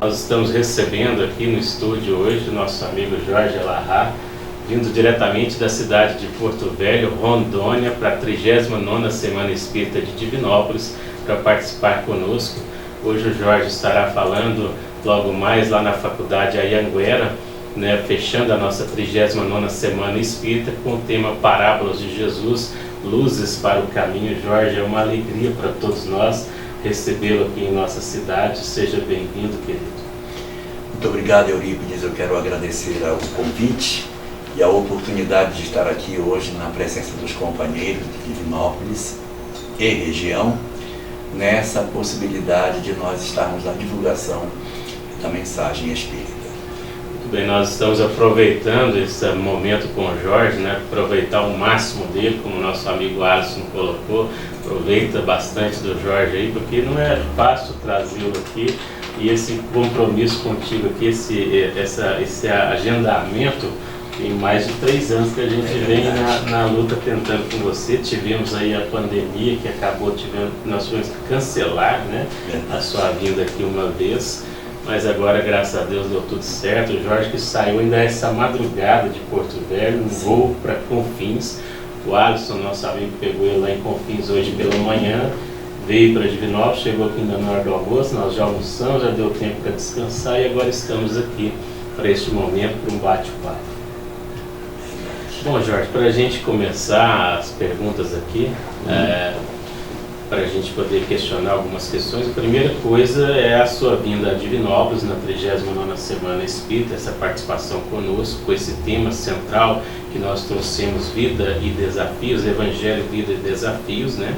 Nós estamos recebendo aqui no estúdio hoje o nosso amigo Jorge Elahá, vindo diretamente da cidade de Porto Velho, Rondônia, para a 39ª Semana Espírita de Divinópolis, para participar conosco. Hoje o Jorge estará falando logo mais lá na Faculdade Anhanguera, né, fechando a nossa 39ª Semana Espírita com o tema Parábolas de Jesus, Luzes para o Caminho. Jorge, é uma alegria para todos nós recebê-lo aqui em nossa cidade. Seja bem-vindo, querido. Muito obrigado, Eurípides. Eu quero agradecer ao convite e a oportunidade de estar aqui hoje na presença dos companheiros de Divinópolis e região, nessa possibilidade de nós estarmos na divulgação da mensagem espírita. Muito bem, nós estamos aproveitando esse momento com o Jorge, né? Aproveitar o máximo dele, como o nosso amigo Alisson colocou. Aproveita bastante do Jorge aí, porque não é fácil trazê-lo aqui, e esse compromisso contigo aqui, esse agendamento, tem mais de 3 anos que a gente vem na luta tentando com você. Tivemos aí a pandemia que acabou, nós tivemos que cancelar, né, a sua vinda aqui uma vez, mas agora, graças a Deus, deu tudo certo. O Jorge que saiu ainda essa madrugada de Porto Velho, um voo para Confins. O Alisson, nosso amigo, pegou ele lá em Confins hoje pela manhã, veio para Divinópolis, chegou aqui ainda na hora do almoço, nós já almoçamos, já deu tempo para descansar e agora estamos aqui para este momento, para um bate-papo. Bom, Jorge, para a gente começar as perguntas aqui, para a gente poder questionar algumas questões, a primeira coisa é a sua vinda a Divinópolis na 39ª Semana Espírita, essa participação conosco, com esse tema central que nós trouxemos, Vida e Desafios, Evangelho, Vida e Desafios, né?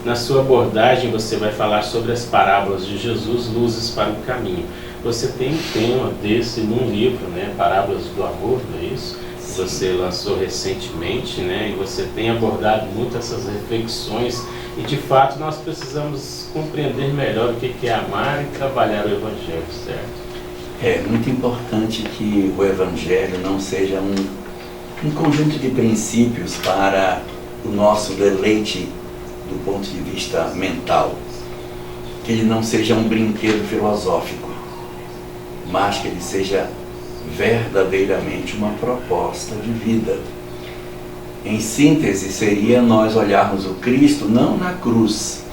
Na sua abordagem você vai falar sobre as parábolas de Jesus, Luzes para o Caminho. Você tem um tema desse num livro, né? Parábolas do Amor, não é isso? Você lançou recentemente, né? E você tem abordado muito essas reflexões, e de fato nós precisamos compreender melhor o que é amar e trabalhar o Evangelho, certo? É muito importante que o Evangelho não seja um conjunto de princípios para o nosso deleite do ponto de vista mental, que ele não seja um brinquedo filosófico, mas que ele seja verdadeiramente uma proposta de vida. Em síntese, seria nós olharmos o Cristo não na cruz,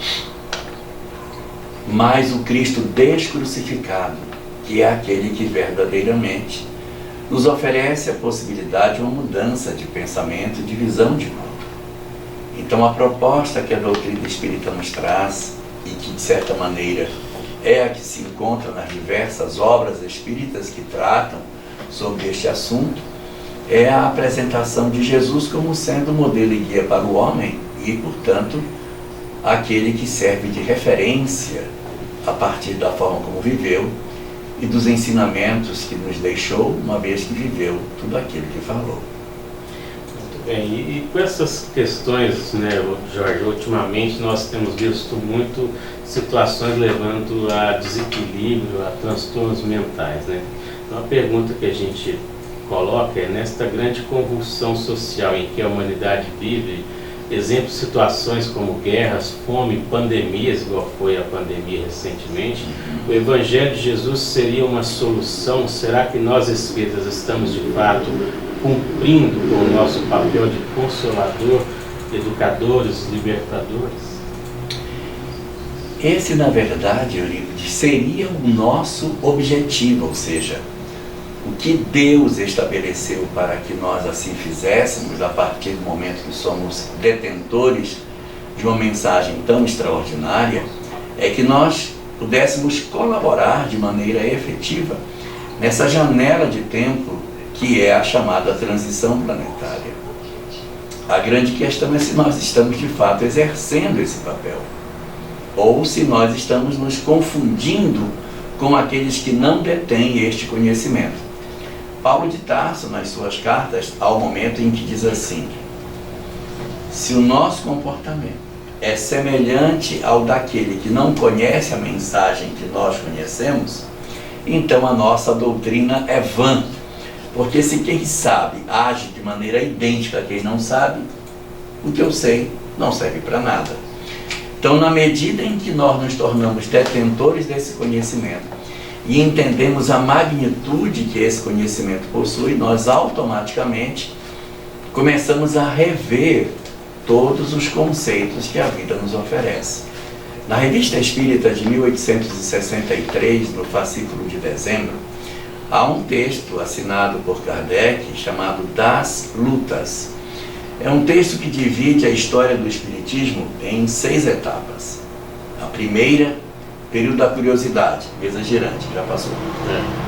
mas o Cristo descrucificado, que é aquele que verdadeiramente nos oferece a possibilidade de uma mudança de pensamento e de visão de mundo. Então a proposta que a doutrina espírita nos traz, e que de certa maneira é a que se encontra nas diversas obras espíritas que tratam sobre este assunto, é a apresentação de Jesus como sendo modelo e guia para o homem e, portanto, aquele que serve de referência a partir da forma como viveu e dos ensinamentos que nos deixou, uma vez que viveu tudo aquilo que falou. Muito bem, e com essas questões, né, Jorge, ultimamente nós temos visto muito situações levando a desequilíbrio, a transtornos mentais, né? Então a pergunta que a gente coloca é, nesta grande convulsão social em que a humanidade vive, exemplos, situações como guerras, fome, pandemias, igual foi a pandemia recentemente, o Evangelho de Jesus seria uma solução? Será que nós espíritas estamos de fato cumprindo com o nosso papel de consolador, educadores, libertadores? Esse, na verdade, Eurípides, seria o nosso objetivo, ou seja, o que Deus estabeleceu para que nós assim fizéssemos, a partir do momento que somos detentores de uma mensagem tão extraordinária, é que nós pudéssemos colaborar de maneira efetiva nessa janela de tempo que é a chamada transição planetária. A grande questão é se nós estamos de fato exercendo esse papel, ou se nós estamos nos confundindo com aqueles que não detêm este conhecimento. Paulo de Tarso, nas suas cartas, há um momento em que diz assim: se o nosso comportamento é semelhante ao daquele que não conhece a mensagem que nós conhecemos, então a nossa doutrina é vã, porque se quem sabe age de maneira idêntica a quem não sabe, o que eu sei não serve para nada. Então, na medida em que nós nos tornamos detentores desse conhecimento e entendemos a magnitude que esse conhecimento possui, nós automaticamente começamos a rever todos os conceitos que a vida nos oferece. Na Revista Espírita de 1863, no fascículo de dezembro, há um texto assinado por Kardec chamado Das Lutas. É um texto que divide a história do Espiritismo em 6 etapas. A primeira, período da curiosidade, mesa girante, já passou.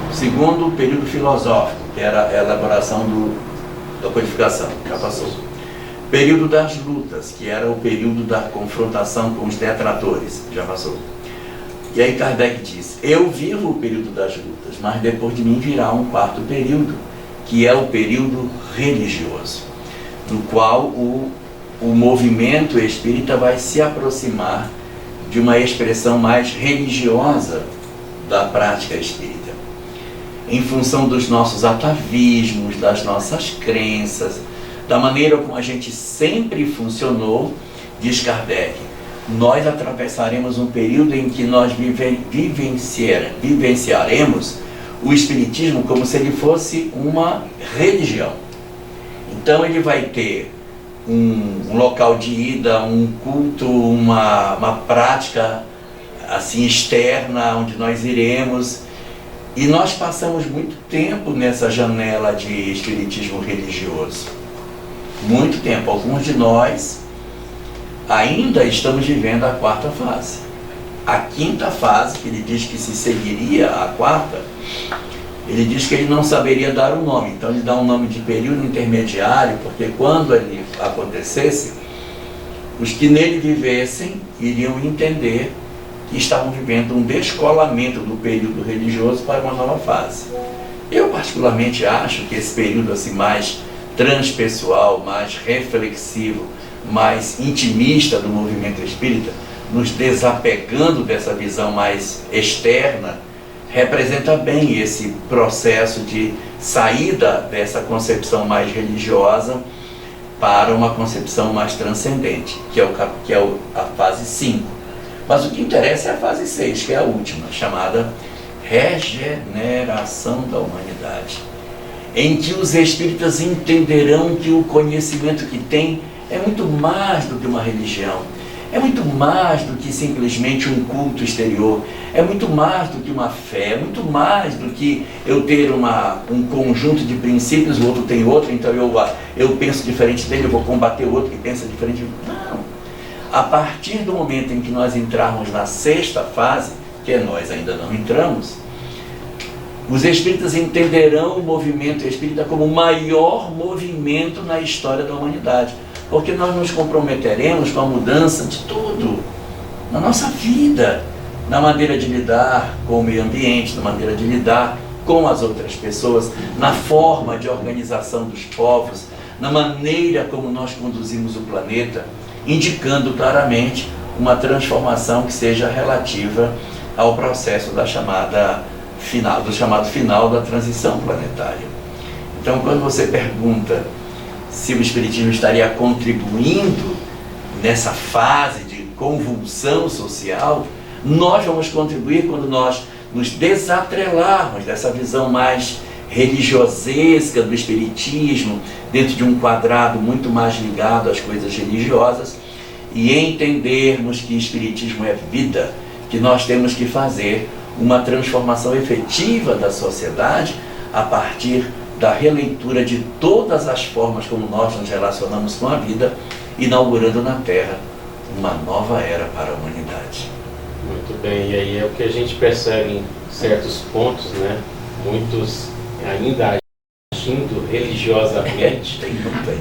O segundo, o período filosófico, que era a elaboração da codificação, já passou. Período das lutas, que era o período da confrontação com os detratores, já passou. E aí Kardec diz, eu vivo o período das lutas, mas depois de mim virá um 4º período, que é o período religioso, no qual o movimento espírita vai se aproximar de uma expressão mais religiosa da prática espírita. Em função dos nossos atavismos, das nossas crenças, da maneira como a gente sempre funcionou, diz Kardec, nós atravessaremos um período em que nós vivenciaremos o Espiritismo como se ele fosse uma religião. Então ele vai ter um local de ida, um culto, uma prática assim externa, onde nós iremos. E nós passamos muito tempo nessa janela de espiritismo religioso. Muito tempo. Alguns de nós ainda estamos vivendo a 4ª fase. A 5ª fase, que ele diz que se seguiria à 4ª, ele diz que ele não saberia dar o nome. Então ele dá um nome de período intermediário, porque quando ele acontecesse, os que nele vivessem iriam entender que estavam vivendo um descolamento do período religioso para uma nova fase. Eu particularmente acho que esse período assim mais transpessoal, mais reflexivo, mais intimista do movimento espírita, nos desapegando dessa visão mais externa, representa bem esse processo de saída dessa concepção mais religiosa para uma concepção mais transcendente, que é a fase 5. Mas o que interessa é a fase 6, que é a última, chamada regeneração da humanidade, em que os espíritas entenderão que o conhecimento que têm é muito mais do que uma religião, é muito mais do que simplesmente um culto exterior, é muito mais do que uma fé, é muito mais do que eu ter um conjunto de princípios, o outro tem outro, então eu penso diferente dele, eu vou combater o outro que pensa diferente de mim. Não. A partir do momento em que nós entrarmos na 6ª fase, que nós ainda não entramos, os espíritas entenderão o movimento espírita como o maior movimento na história da humanidade. Porque nós nos comprometeremos com a mudança de tudo, na nossa vida, na maneira de lidar com o meio ambiente, na maneira de lidar com as outras pessoas, na forma de organização dos povos, na maneira como nós conduzimos o planeta, indicando claramente uma transformação que seja relativa ao processo do chamado final da transição planetária. Então, quando você pergunta se o Espiritismo estaria contribuindo nessa fase de convulsão social, nós vamos contribuir quando nós nos desatrelarmos dessa visão mais religiosesca do Espiritismo, dentro de um quadrado muito mais ligado às coisas religiosas, e entendermos que Espiritismo é vida, que nós temos que fazer uma transformação efetiva da sociedade a partir da releitura de todas as formas como nós nos relacionamos com a vida, inaugurando na Terra uma nova era para a humanidade. Muito bem, e aí é o que a gente percebe em certos pontos, né? Muitos ainda agindo religiosamente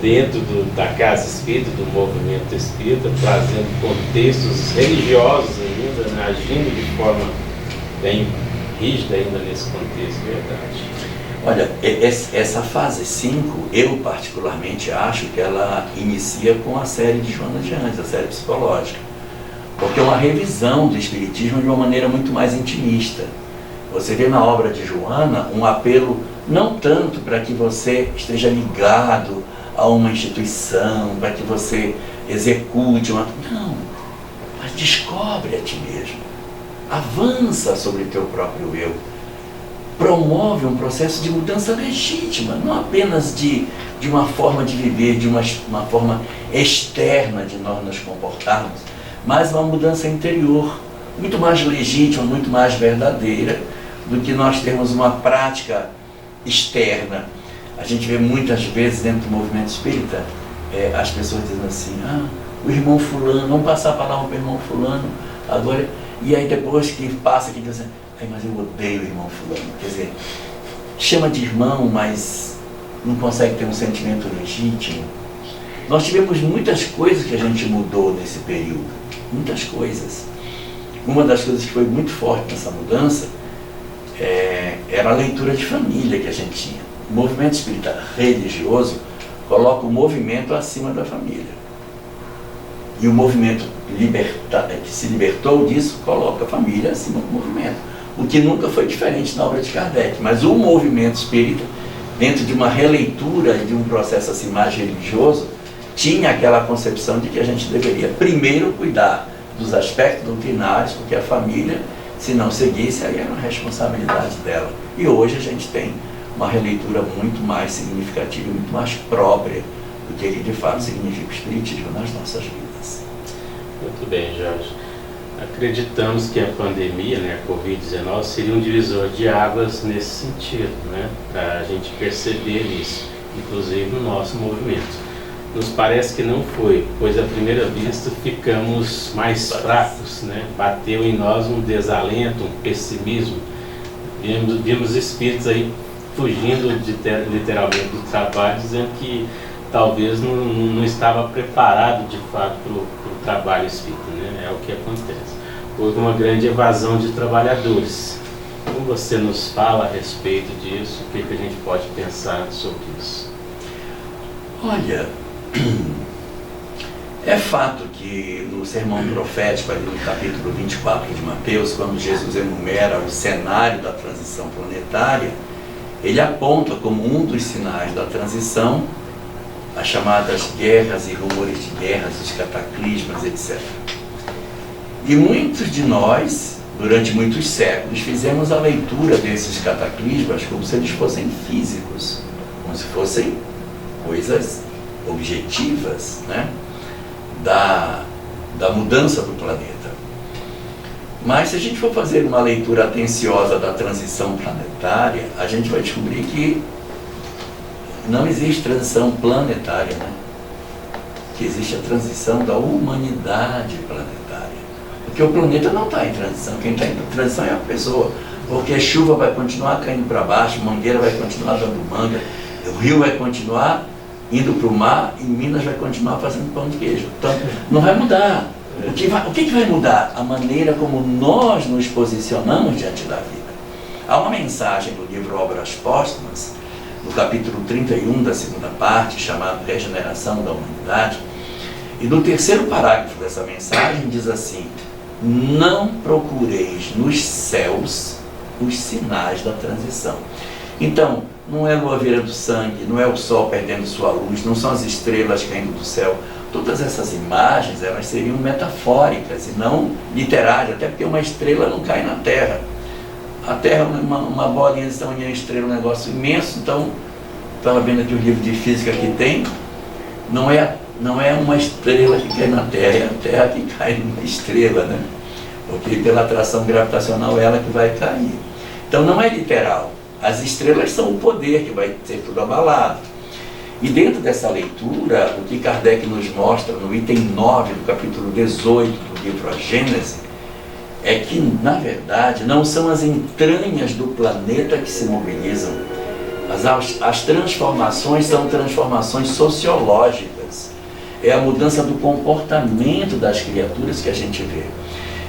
dentro da casa espírita, do movimento espírita, trazendo contextos religiosos ainda, né? Agindo de forma bem rígida ainda nesse contexto, verdade. Olha, essa fase 5, eu particularmente acho que ela inicia com a série de Joana de Anjos, a série psicológica, porque é uma revisão do Espiritismo de uma maneira muito mais intimista. Você vê na obra de Joana um apelo não tanto para que você esteja ligado a uma instituição, para que você execute uma... Não, mas descobre a ti mesmo, avança sobre o teu próprio eu, promove um processo de mudança legítima, não apenas de uma forma de viver, de uma forma externa de nós nos comportarmos, mas uma mudança interior, muito mais legítima, muito mais verdadeira do que nós termos uma prática externa. A gente vê muitas vezes dentro do movimento espírita, as pessoas dizendo assim, o irmão fulano, vamos passar a palavra para o irmão fulano, agora, e aí depois que passa aqui, diz assim, mas eu odeio o irmão fulano. Quer dizer, chama de irmão, mas não consegue ter um sentimento legítimo. Nós tivemos muitas coisas que a gente mudou nesse período, muitas coisas. Uma das coisas que foi muito forte nessa mudança era a leitura de família que a gente tinha. O movimento espírita religioso coloca o movimento acima da família. E o movimento que se libertou disso coloca a família acima do movimento. O que nunca foi diferente na obra de Kardec. Mas o movimento espírita, dentro de uma releitura e de um processo assim mais religioso, tinha aquela concepção de que a gente deveria primeiro cuidar dos aspectos doutrinários, porque a família, se não seguisse, aí era uma responsabilidade dela. E hoje a gente tem uma releitura muito mais significativa e muito mais própria do que de fato significa o espiritismo nas nossas vidas. Muito bem, Jorge. Acreditamos que a pandemia, a Covid-19, seria um divisor de águas nesse sentido, para a gente perceber isso, inclusive no nosso movimento. Nos parece que não foi, pois à primeira vista ficamos mais fracos, Bateu em nós um desalento, um pessimismo. Vimos espíritos aí fugindo literalmente do trabalho, dizendo que talvez não estava preparado de fato para o trabalho espírita, É o que acontece. Houve uma grande evasão de trabalhadores. Como você nos fala a respeito disso? O que a gente pode pensar sobre isso? Olha, é fato que no sermão profético, ali no capítulo 24 de Mateus, quando Jesus enumera o cenário da transição planetária, ele aponta como um dos sinais da transição as chamadas guerras e rumores de guerras, os cataclismas, etc. E muitos de nós, durante muitos séculos, fizemos a leitura desses cataclismas como se eles fossem físicos, como se fossem coisas objetivas, da mudança do planeta. Mas se a gente for fazer uma leitura atenciosa da transição planetária, a gente vai descobrir que não existe transição planetária, que existe a transição da humanidade planetária. Porque o planeta não está em transição, quem está em transição é a pessoa. Porque a chuva vai continuar caindo para baixo, mangueira vai continuar dando manga, o rio vai continuar indo para o mar e Minas vai continuar fazendo pão de queijo. Então, não vai mudar. O que vai mudar? A maneira como nós nos posicionamos diante da vida. Há uma mensagem do livro Obras Póstumas, no capítulo 31 da segunda parte, chamado Regeneração da Humanidade, e no terceiro parágrafo dessa mensagem diz assim: não procureis nos céus os sinais da transição. Então, não é a lua vira do sangue, não é o sol perdendo sua luz, não são as estrelas caindo do céu. Todas essas imagens, elas seriam metafóricas e não literais, até porque uma estrela não cai na Terra. A Terra é uma bolinha de tamanho de estrela, um negócio imenso. Então, estava vendo aqui o livro de física que tem, não é uma estrela que cai na Terra, é a Terra que cai numa estrela, porque pela atração gravitacional é ela que vai cair. Então não é literal. As estrelas são o poder que vai ser tudo abalado. E dentro dessa leitura, o que Kardec nos mostra no item 9 do capítulo 18 do livro A Gênese, é que, na verdade, não são as entranhas do planeta que se mobilizam. As transformações são transformações sociológicas. É a mudança do comportamento das criaturas que a gente vê.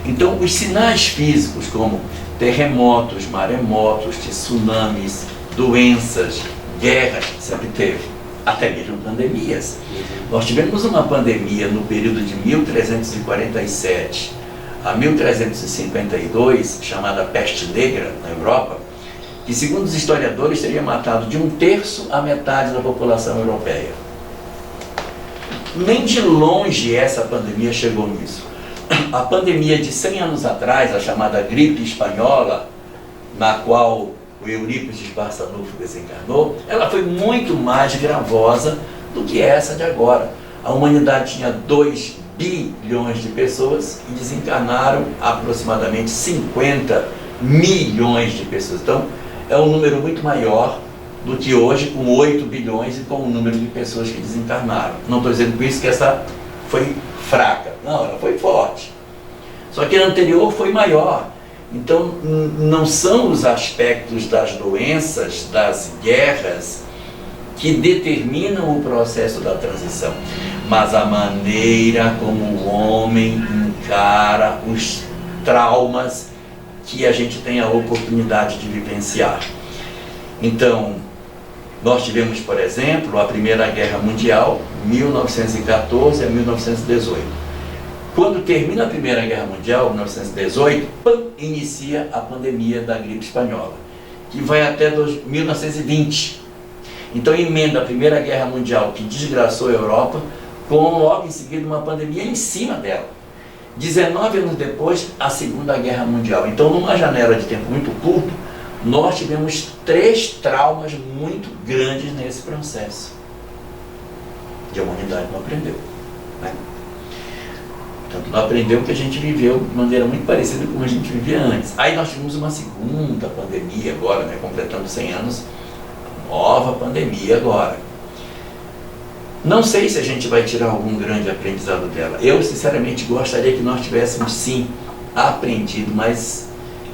Então, os sinais físicos, como terremotos, maremotos, tsunamis, doenças, guerras, sempre teve, até mesmo pandemias. Nós tivemos uma pandemia no período de 1347 a 1352, chamada peste negra na Europa, que segundo os historiadores teria matado de 1/3 a metade da população europeia. Nem de longe essa pandemia chegou nisso. A pandemia de 100 anos atrás, a chamada gripe espanhola, na qual o Eurípides Barçanufo desencarnou, ela foi muito mais gravosa do que essa de agora. A humanidade tinha 2 bilhões de pessoas e desencarnaram aproximadamente 50 milhões de pessoas. Então, é um número muito maior do que hoje, com 8 bilhões e com o número de pessoas que desencarnaram. Não estou dizendo com isso que essa foi fraca. Não, ela foi forte. Só que a anterior foi maior. Então, não são os aspectos das doenças, das guerras, que determinam o processo da transição, mas a maneira como o homem encara os traumas que a gente tem a oportunidade de vivenciar. Então, nós tivemos, por exemplo, a Primeira Guerra Mundial, 1914 a 1918. Quando termina a Primeira Guerra Mundial, 1918, inicia a pandemia da gripe espanhola, que vai até 1920. Então emenda a Primeira Guerra Mundial, que desgraçou a Europa, com logo em seguida uma pandemia em cima dela. 19 anos depois, a Segunda Guerra Mundial. Então, numa janela de tempo muito curta, nós tivemos 3 traumas muito grandes nesse processo. E a humanidade não aprendeu, né? Portanto, não aprendeu o que a gente viveu de maneira muito parecida com como a gente vivia antes. Aí nós tivemos uma segunda pandemia agora, né, completando 100 anos, nova pandemia agora. Não sei se a gente vai tirar algum grande aprendizado dela. Eu, sinceramente, gostaria que nós tivéssemos, sim, aprendido, mas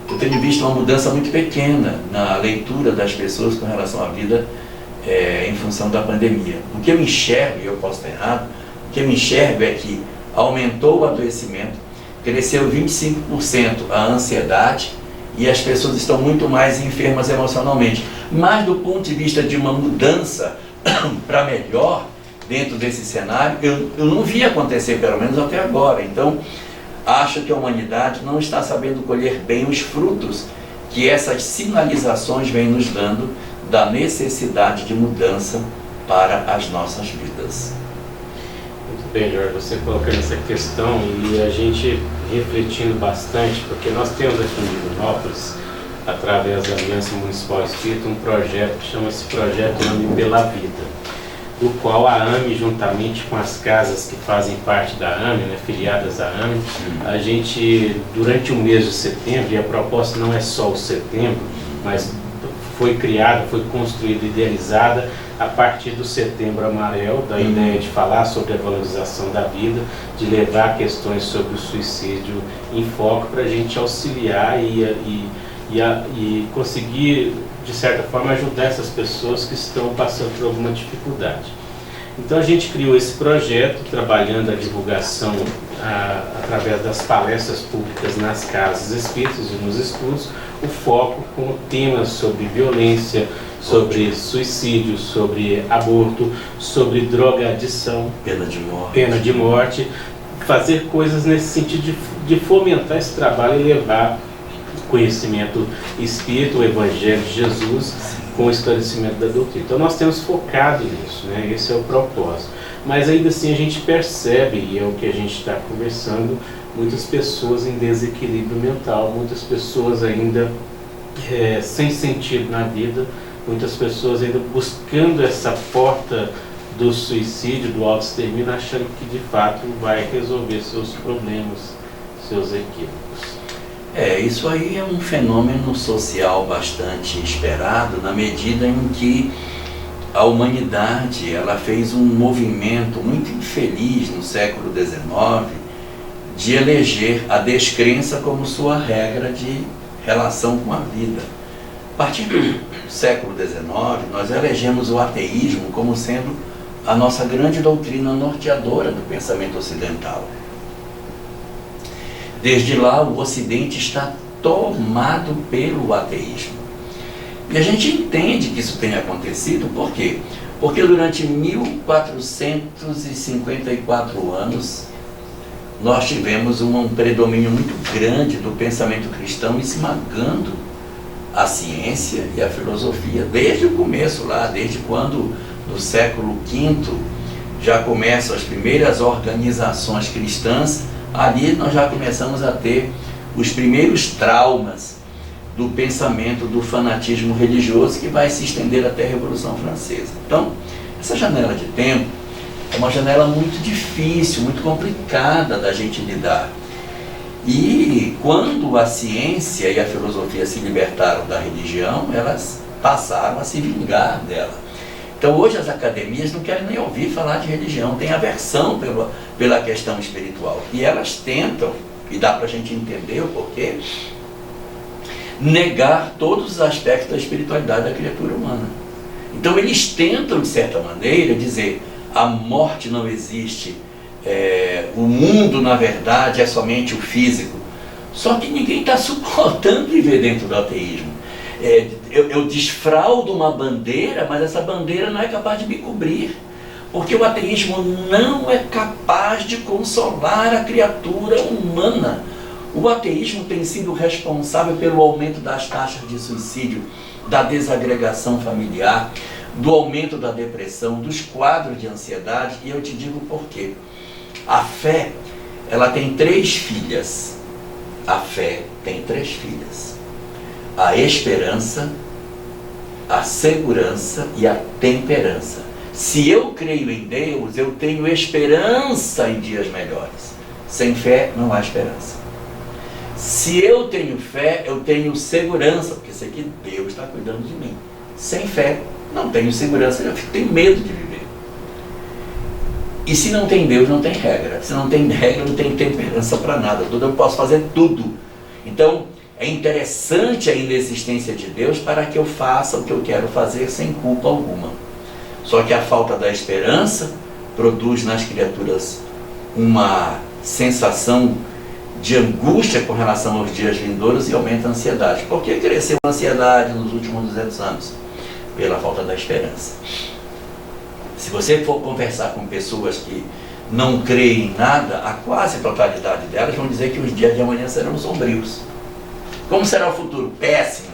eu tenho visto uma mudança muito pequena na leitura das pessoas com relação à vida em função da pandemia. O que eu enxergo, e eu posso estar errado, o que eu enxergo é que aumentou o adoecimento, cresceu 25% a ansiedade e as pessoas estão muito mais enfermas emocionalmente. Mas do ponto de vista de uma mudança para melhor dentro desse cenário, eu não vi acontecer, pelo menos até agora. Então, acho que a humanidade não está sabendo colher bem os frutos que essas sinalizações vêm nos dando da necessidade de mudança para as nossas vidas. Muito bem, Jorge, você colocando essa questão e a gente refletindo bastante, porque nós temos aqui em Divinópolis, através da Aliança Municipal Espírita, um projeto que chama-se Projeto AME pela Vida, do qual a AME, juntamente com as casas que fazem parte da AME, né, filiadas à AME, a gente, durante o mês de setembro, e a proposta não é só o setembro, mas foi criada, foi construída, idealizada a partir do Setembro Amarelo, da ideia de falar sobre a valorização da vida, de levar questões sobre o suicídio em foco para a gente auxiliar e conseguir, de certa forma, ajudar essas pessoas que estão passando por alguma dificuldade. Então a gente criou esse projeto, trabalhando a divulgação através das palestras públicas nas casas espíritas e nos estudos, o foco com temas sobre violência, sobre suicídio, sobre aborto, sobre drogadição, pena de morte, fazer coisas nesse sentido de fomentar esse trabalho e levar o conhecimento espírita, o Evangelho de Jesus, com o esclarecimento da doutrina. Então nós temos focado nisso, né? Esse é o propósito. Mas ainda assim a gente percebe, e é o que a gente está conversando, muitas pessoas em desequilíbrio mental, muitas pessoas ainda sem sentido na vida, muitas pessoas ainda buscando essa porta do suicídio, do autoextermínio, achando que de fato vai resolver seus problemas, seus equívocos. Isso aí é um fenômeno social bastante esperado, na medida em que a humanidade ela fez um movimento muito infeliz no século XIX de eleger a descrença como sua regra de relação com a vida. A partir do século XIX, nós elegemos o ateísmo como sendo a nossa grande doutrina norteadora do pensamento ocidental. Desde lá, o Ocidente está tomado pelo ateísmo. E a gente entende que isso tenha acontecido, por quê? Porque durante 1454 anos, nós tivemos um predomínio muito grande do pensamento cristão esmagando a ciência e a filosofia, desde o começo lá, desde quando, no século V, já começam as primeiras organizações cristãs. Ali nós já começamos a ter os primeiros traumas do pensamento do fanatismo religioso que vai se estender até a Revolução Francesa. Então, essa janela de tempo é uma janela muito difícil, muito complicada da gente lidar. E quando a ciência e a filosofia se libertaram da religião, elas passaram a se vingar dela. Então hoje as academias não querem nem ouvir falar de religião, têm aversão pela questão espiritual. E elas tentam, e dá para a gente entender o porquê, negar todos os aspectos da espiritualidade da criatura humana. Então eles tentam, de certa maneira, dizer a morte não existe, o mundo, na verdade, é somente o físico. Só que ninguém está suportando viver dentro do ateísmo. Eu desfraldo uma bandeira, mas essa bandeira não é capaz de me cobrir. Porque o ateísmo não é capaz de consolar a criatura humana. O ateísmo tem sido responsável pelo aumento das taxas de suicídio, da desagregação familiar, do aumento da depressão, dos quadros de ansiedade, e eu te digo por quê. A fé, ela tem 3 filhas. A fé tem 3 filhas. A esperança, a segurança e a temperança. Se eu creio em Deus, eu tenho esperança em dias melhores. Sem fé, não há esperança. Se eu tenho fé, eu tenho segurança, porque sei que Deus está cuidando de mim. Sem fé, não tenho segurança, eu tenho medo de viver. E se não tem Deus, não tem regra. Se não tem regra, não tem temperança para nada. Eu posso fazer tudo. Então, é interessante a inexistência de Deus para que eu faça o que eu quero fazer sem culpa alguma. Só que a falta da esperança produz nas criaturas uma sensação de angústia com relação aos dias vindouros e aumenta a ansiedade. Por que cresceu a ansiedade nos últimos 200 anos? Pela falta da esperança. Se você for conversar com pessoas que não creem em nada, a quase totalidade delas vão dizer que os dias de amanhã serão sombrios. Como será o futuro? Péssimo.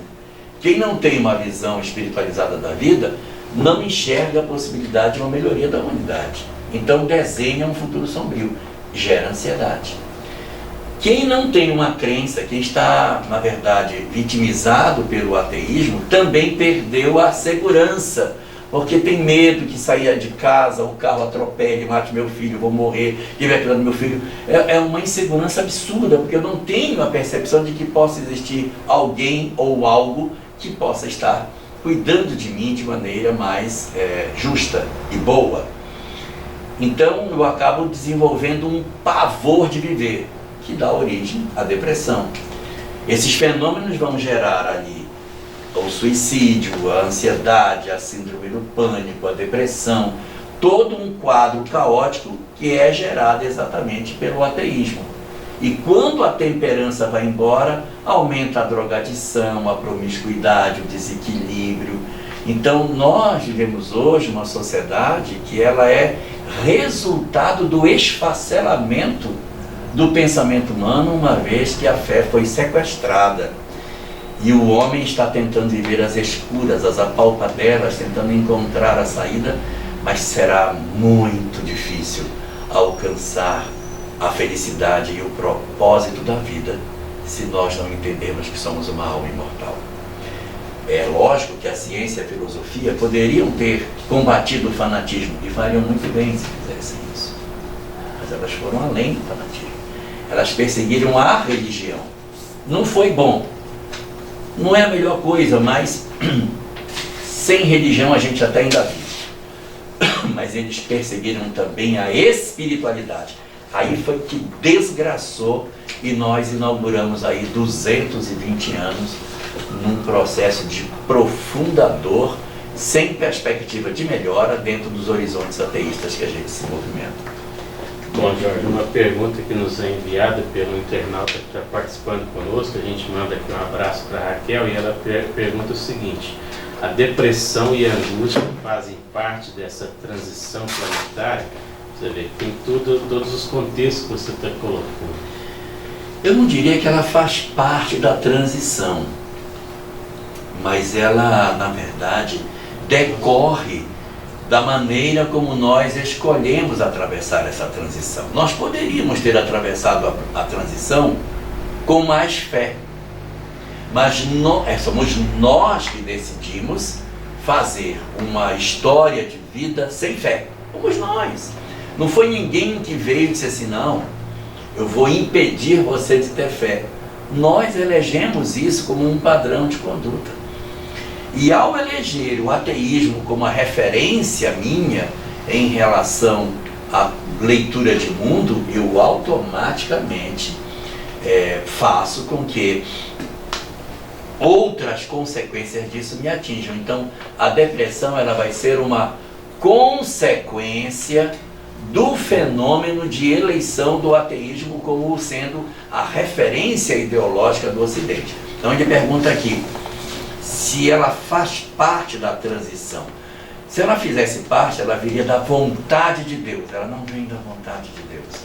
Quem não tem uma visão espiritualizada da vida, não enxerga a possibilidade de uma melhoria da humanidade. Então desenha um futuro sombrio, gera ansiedade. Quem não tem uma crença, quem está, na verdade, vitimizado pelo ateísmo, também perdeu a segurança, porque tem medo que saia de casa, o carro atropele, mate meu filho, vou morrer, quem vai cuidar do meu filho. É uma insegurança absurda, porque eu não tenho a percepção de que possa existir alguém ou algo que possa estar cuidando de mim de maneira mais justa e boa. Então eu acabo desenvolvendo um pavor de viver, que dá origem à depressão. Esses fenômenos vão gerar ali o suicídio, a ansiedade, a síndrome do pânico, a depressão, todo um quadro caótico que é gerado exatamente pelo ateísmo. E quando a temperança vai embora, aumenta a drogadição, a promiscuidade, o desequilíbrio. Então nós vivemos hoje uma sociedade que ela é resultado do esfacelamento do pensamento humano, uma vez que a fé foi sequestrada. E o homem está tentando viver as escuras, as apalpadelas, tentando encontrar a saída, mas será muito difícil alcançar a felicidade e o propósito da vida se nós não entendermos que somos uma alma imortal. É lógico que a ciência e a filosofia poderiam ter combatido o fanatismo, e fariam muito bem se fizessem isso. Mas elas foram além do fanatismo. Elas perseguiram a religião. Não foi bom. Não é a melhor coisa, mas sem religião a gente até ainda vive. Mas eles perseguiram também a espiritualidade. Aí foi que desgraçou, e nós inauguramos aí 220 anos num processo de profunda dor, sem perspectiva de melhora dentro dos horizontes ateístas que a gente se movimenta. Bom, Jorge, uma pergunta que nos é enviada pelo internauta que está participando conosco, a gente manda aqui um abraço para a Raquel, e ela pergunta o seguinte: a depressão e a angústia fazem parte dessa transição planetária? Você vê, tem todos os contextos que você está colocando. Eu não diria que ela faz parte da transição, mas ela, na verdade, decorre da maneira como nós escolhemos atravessar essa transição. Nós poderíamos ter atravessado a transição com mais fé, Mas somos nós que decidimos fazer uma história de vida sem fé. Fomos nós. Não foi ninguém que veio e disse assim, não, eu vou impedir você de ter fé. Nós elegemos isso como um padrão de conduta. E ao eleger o ateísmo como a referência minha em relação à leitura de mundo, eu automaticamente faço com que outras consequências disso me atinjam. Então, a depressão ela vai ser uma consequência do fenômeno de eleição do ateísmo como sendo a referência ideológica do Ocidente. Então, ele pergunta aqui se ela faz parte da transição. Se ela fizesse parte, ela viria da vontade de Deus. Ela não vem da vontade de Deus.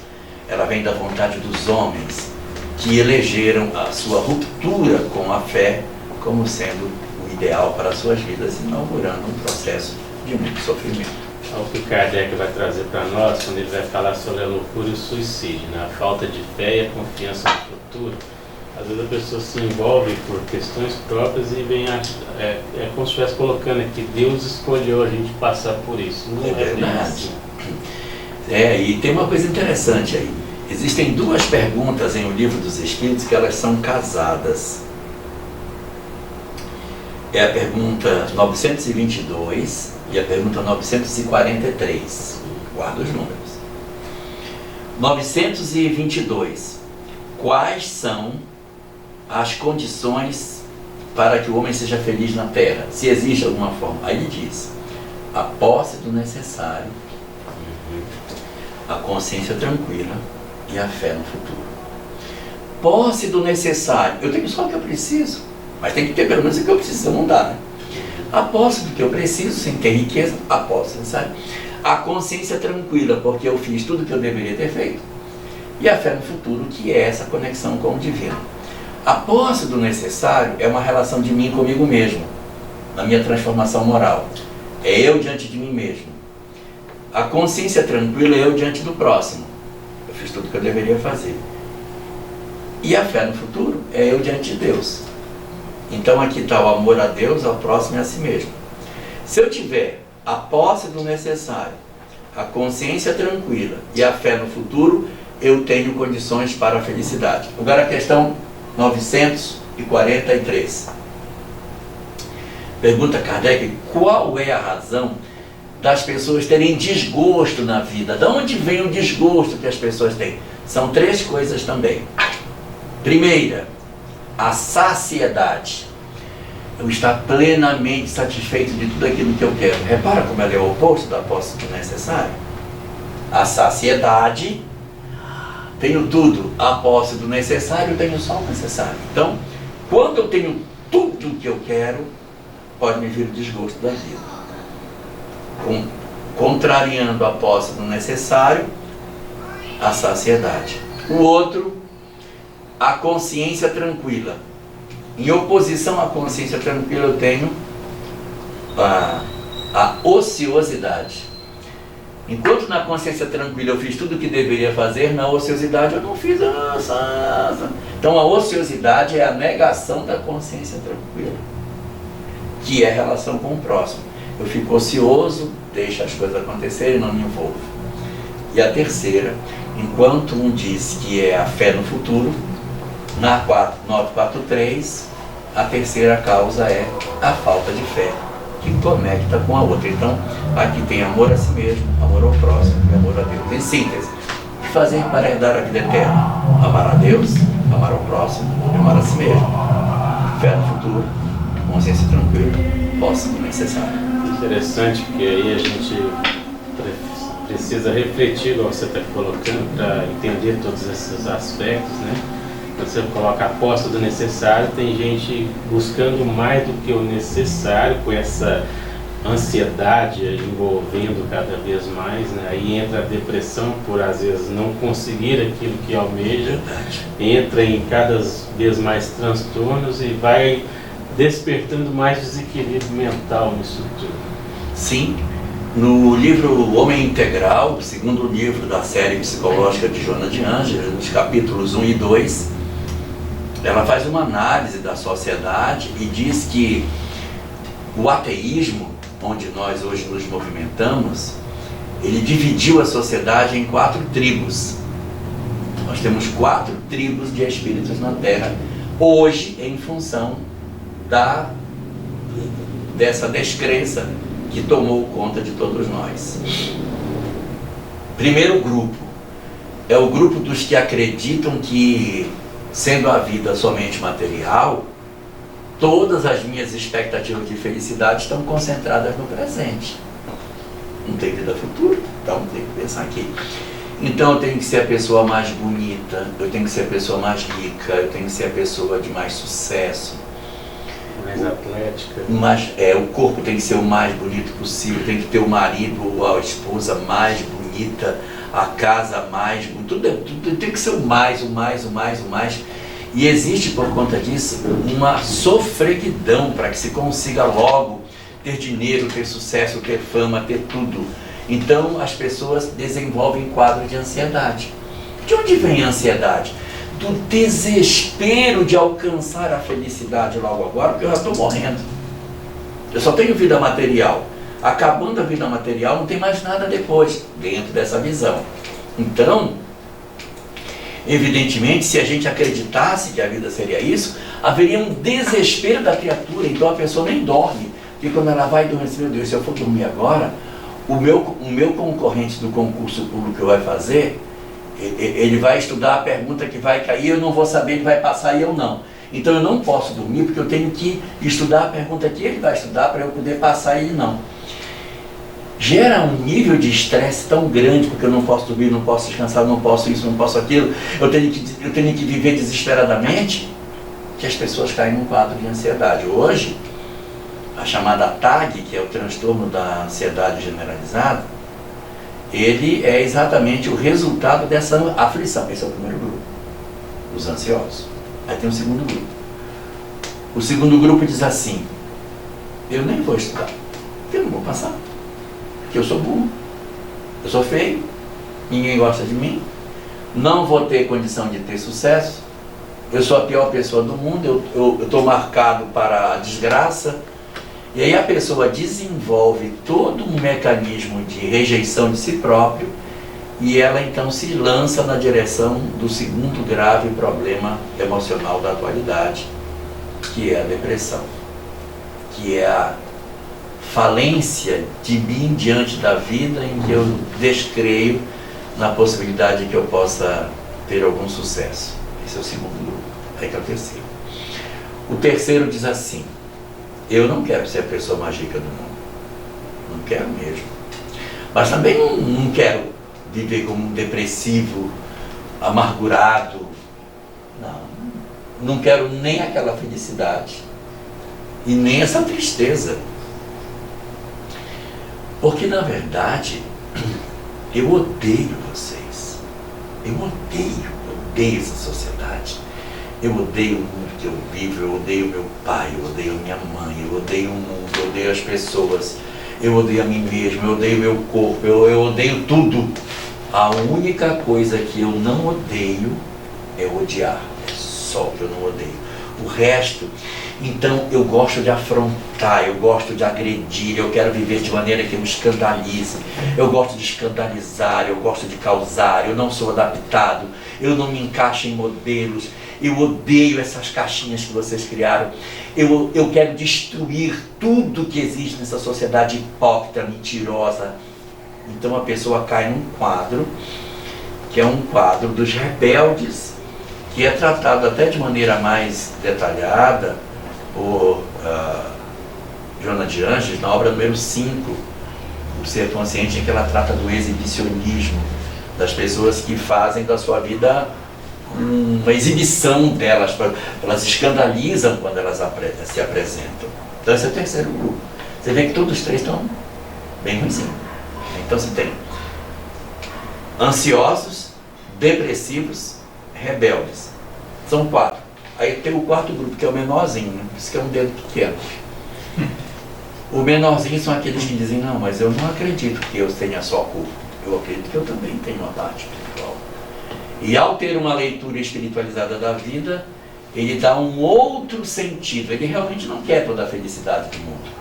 Ela vem da vontade dos homens que elegeram a sua ruptura com a fé como sendo o ideal para as suas vidas, inaugurando um processo de muito sofrimento. É o que Kardec vai trazer para nós quando ele vai falar sobre a loucura e o suicídio, né? A falta de fé e a confiança no futuro. Às vezes a pessoa se envolve por questões próprias e vem como se estivesse colocando aqui, Deus escolheu a gente passar por isso. Não é verdade. assim. E tem uma coisa interessante aí. Existem duas perguntas em O Livro dos Espíritos que elas são casadas. É a pergunta 922 e a pergunta 943. Guarda os números. 922. Quais são as condições para que o homem seja feliz na Terra? Se existe alguma forma. Aí ele diz: a posse do necessário, a consciência tranquila e a fé no futuro. Posse do necessário. Eu tenho só o que eu preciso, mas tem que ter pelo menos o que eu preciso, não dá, né? A posse do que eu preciso, sem ter riqueza, a posse, sabe? A consciência tranquila, porque eu fiz tudo o que eu deveria ter feito. E a fé no futuro, que é essa conexão com o divino. A posse do necessário é uma relação de mim comigo mesmo, na minha transformação moral. É eu diante de mim mesmo. A consciência tranquila é eu diante do próximo. Eu fiz tudo o que eu deveria fazer. E a fé no futuro é eu diante de Deus. Então aqui está o amor a Deus, ao próximo e a si mesmo. Se eu tiver a posse do necessário, a consciência tranquila e a fé no futuro, eu tenho condições para a felicidade. Agora a questão 943. Pergunta Kardec: qual é a razão das pessoas terem desgosto na vida? De onde vem o desgosto que as pessoas têm? São três coisas também. Primeira, a saciedade. Eu estar plenamente satisfeito de tudo aquilo que eu quero. Repara como ela é o oposto da posse do necessário. A saciedade, tenho tudo. A posse do necessário, tenho só o necessário. Então, quando eu tenho tudo o que eu quero, pode me vir o desgosto da vida. Contrariando a posse do necessário, a saciedade. O outro, a consciência tranquila. Em oposição à consciência tranquila, eu tenho a ociosidade. Enquanto na consciência tranquila eu fiz tudo o que deveria fazer, na ociosidade eu não fiz. Então a ociosidade é a negação da consciência tranquila, que é a relação com o próximo. Eu fico ocioso, deixo as coisas acontecerem e não me envolvo. E a terceira, enquanto um diz que é a fé no futuro, na 943, a terceira causa é a falta de fé, que conecta com a outra. Então, aqui tem amor a si mesmo, amor ao próximo e amor a Deus. Em síntese, o que fazer para herdar a vida eterna? Amar a Deus, amar ao próximo e amar a si mesmo. Fé no futuro, consciência tranquila, posse do necessário. Interessante, porque aí a gente precisa refletir, como você está colocando, para entender todos esses aspectos, né? Você coloca a posse do necessário, tem gente buscando mais do que o necessário, com essa ansiedade envolvendo cada vez mais, né? Aí entra a depressão por às vezes não conseguir aquilo que almeja, entra em cada vez mais transtornos e vai despertando mais desequilíbrio mental nisso tudo. Sim, no livro O Homem Integral, o segundo livro da série psicológica de Joana de Ângeles, nos capítulos 1 e 2, ela faz uma análise da sociedade e diz que o ateísmo, onde nós hoje nos movimentamos, ele dividiu a sociedade em 4 tribos. Nós temos 4 tribos de espíritos na Terra, hoje em função dessa descrença que tomou conta de todos nós. Primeiro grupo é o grupo dos que acreditam que, sendo a vida somente material, todas as minhas expectativas de felicidade estão concentradas no presente. Não tem vida futura, então tem que pensar aqui. Então eu tenho que ser a pessoa mais bonita, eu tenho que ser a pessoa mais rica, eu tenho que ser a pessoa de mais sucesso. Mais atlética. Mas, o corpo tem que ser o mais bonito possível, tem que ter o marido ou a esposa mais bonita, a casa mais bonita, tudo tem que ser o mais. E existe, por conta disso, uma sofreguidão para que se consiga logo ter dinheiro, ter sucesso, ter fama, ter tudo. Então as pessoas desenvolvem quadro de ansiedade. De onde vem a ansiedade? Do desespero de alcançar a felicidade logo agora, porque eu já estou morrendo. Eu só tenho vida material. Acabando a vida material, não tem mais nada depois, dentro dessa visão. Então, evidentemente, se a gente acreditasse que a vida seria isso, haveria um desespero da criatura, então a pessoa nem dorme. Porque quando ela vai dormir, meu Deus, se eu for dormir agora, o meu concorrente do concurso público que vai fazer, ele vai estudar a pergunta que vai cair, eu não vou saber, ele vai passar e eu não. Então eu não posso dormir, porque eu tenho que estudar a pergunta que ele vai estudar para eu poder passar e ele não. Gera um nível de estresse tão grande, porque eu não posso dormir, não posso descansar, não posso isso, não posso aquilo, eu tenho que viver desesperadamente, que as pessoas caem num quadro de ansiedade. Hoje, a chamada TAG, que é o transtorno da ansiedade generalizada, ele é exatamente o resultado dessa aflição. Esse é o primeiro grupo, os ansiosos. Aí tem o segundo grupo. O segundo grupo diz assim: eu nem vou estudar, eu não vou passar, porque eu sou burro, eu sou feio, ninguém gosta de mim, não vou ter condição de ter sucesso, eu sou a pior pessoa do mundo, eu estou marcado para a desgraça. E aí a pessoa desenvolve todo um mecanismo de rejeição de si próprio e ela então se lança na direção do segundo grave problema emocional da atualidade, que é a depressão, que é a falência de mim diante da vida, em que eu descreio na possibilidade de que eu possa ter algum sucesso. Esse é o segundo grupo. Aí que é o terceiro. O terceiro diz assim: eu não quero ser a pessoa mais rica do mundo. Não quero mesmo. Mas também não quero viver como um depressivo, amargurado. Não quero nem aquela felicidade. E nem essa tristeza. Porque, na verdade, eu odeio vocês. Eu odeio essa sociedade. Eu odeio o mundo que eu vivo, eu odeio meu pai, eu odeio minha mãe, eu odeio o mundo, eu odeio as pessoas, eu odeio a mim mesmo, eu odeio meu corpo, eu odeio tudo. A única coisa que eu não odeio é odiar, é só o que eu não odeio. O resto, então eu gosto de afrontar, eu gosto de agredir, eu quero viver de maneira que eu escandalize, eu gosto de escandalizar, eu gosto de causar, eu não sou adaptado, eu não me encaixo em modelos. Eu odeio essas caixinhas que vocês criaram. Eu quero destruir tudo que existe nessa sociedade hipócrita, mentirosa. Então a pessoa cai num quadro, que é um quadro dos rebeldes, que é tratado até de maneira mais detalhada por Joana de Ângeles, na obra número 5, O Ser Consciente, em que ela trata do exibicionismo, das pessoas que fazem da sua vida uma exibição delas, elas escandalizam quando elas se apresentam. Então esse é o terceiro grupo. Você vê que todos os três estão bem ruimzinhos. Então você tem ansiosos, depressivos, rebeldes. São 4. Aí tem o quarto grupo, que é o menorzinho, né? Por isso que é um dedo pequeno. O menorzinho são aqueles que dizem: não, mas eu não acredito que eu tenha só culpa. Eu acredito que eu também tenho uma parte espiritual. E ao ter uma leitura espiritualizada da vida, ele dá um outro sentido. Ele realmente não quer toda a felicidade do mundo.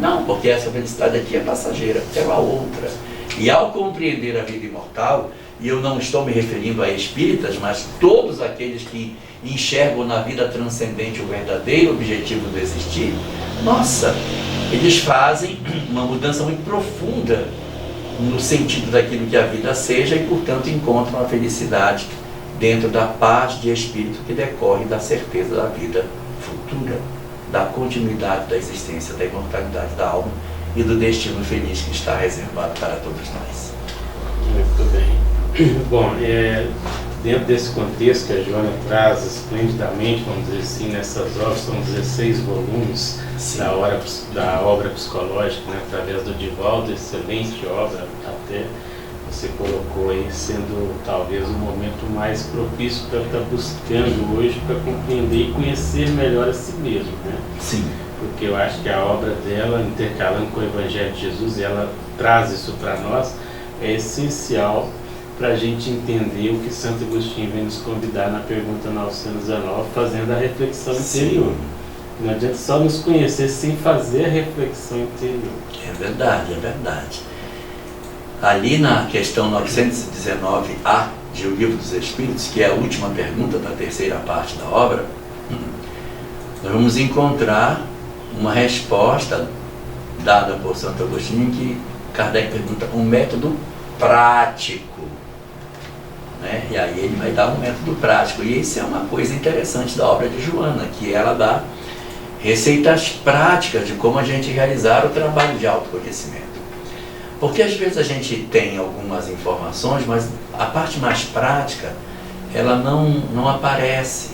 Não, porque essa felicidade aqui é passageira, quero a outra. E ao compreender a vida imortal, e eu não estou me referindo a espíritas, mas todos aqueles que enxergam na vida transcendente o verdadeiro objetivo do existir, nossa, eles fazem uma mudança muito profunda no sentido daquilo que a vida seja e, portanto, encontram a felicidade dentro da paz de espírito que decorre da certeza da vida futura, da continuidade da existência, da imortalidade da alma e do destino feliz que está reservado para todos nós. Muito bem. Bom, dentro desse contexto que a Joana traz esplendidamente, vamos dizer assim, nessas obras, são 16 volumes da obra psicológica, né, através do Divaldo, excelente obra, até você colocou aí, sendo talvez o momento mais propício para estar buscando hoje para compreender e conhecer melhor a si mesmo, né? Sim. Porque eu acho que a obra dela, intercalando com o Evangelho de Jesus, e ela traz isso para nós, é essencial para a gente entender o que Santo Agostinho vem nos convidar na pergunta 919, fazendo a reflexão interior. Não adianta só nos conhecer sem fazer a reflexão interior. É verdade, é verdade. Ali na questão 919A de O Livro dos Espíritos, que é a última pergunta da terceira parte da obra, nós vamos encontrar uma resposta dada por Santo Agostinho, que Kardec pergunta um método prático, né? E aí ele vai dar um método prático, e isso é uma coisa interessante da obra de Joana, que ela dá receitas práticas de como a gente realizar o trabalho de autoconhecimento. Porque às vezes a gente tem algumas informações, mas a parte mais prática, ela não aparece.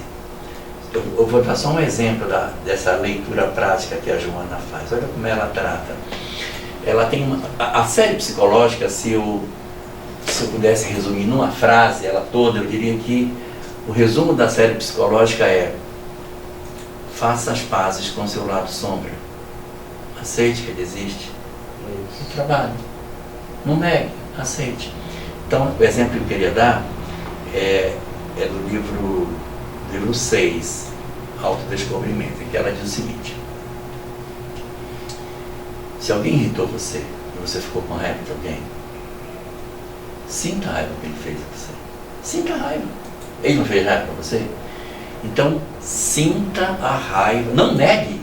Eu vou dar só um exemplo dessa leitura prática que a Joana faz. Olha como ela trata. Ela tem a série psicológica, se eu pudesse resumir numa frase ela toda, eu diria que o resumo da série psicológica é: faça as pazes com seu lado sombra. Aceite que ele existe. E trabalhe. Não negue, aceite. Então, o exemplo que eu queria dar é do livro 6, Autodescobrimento, em que ela diz o seguinte: se alguém irritou você e você ficou com raiva de alguém, sinta a raiva que ele fez a você. Sinta a raiva. Ele não fez raiva para você? Então, sinta a raiva. Não negue.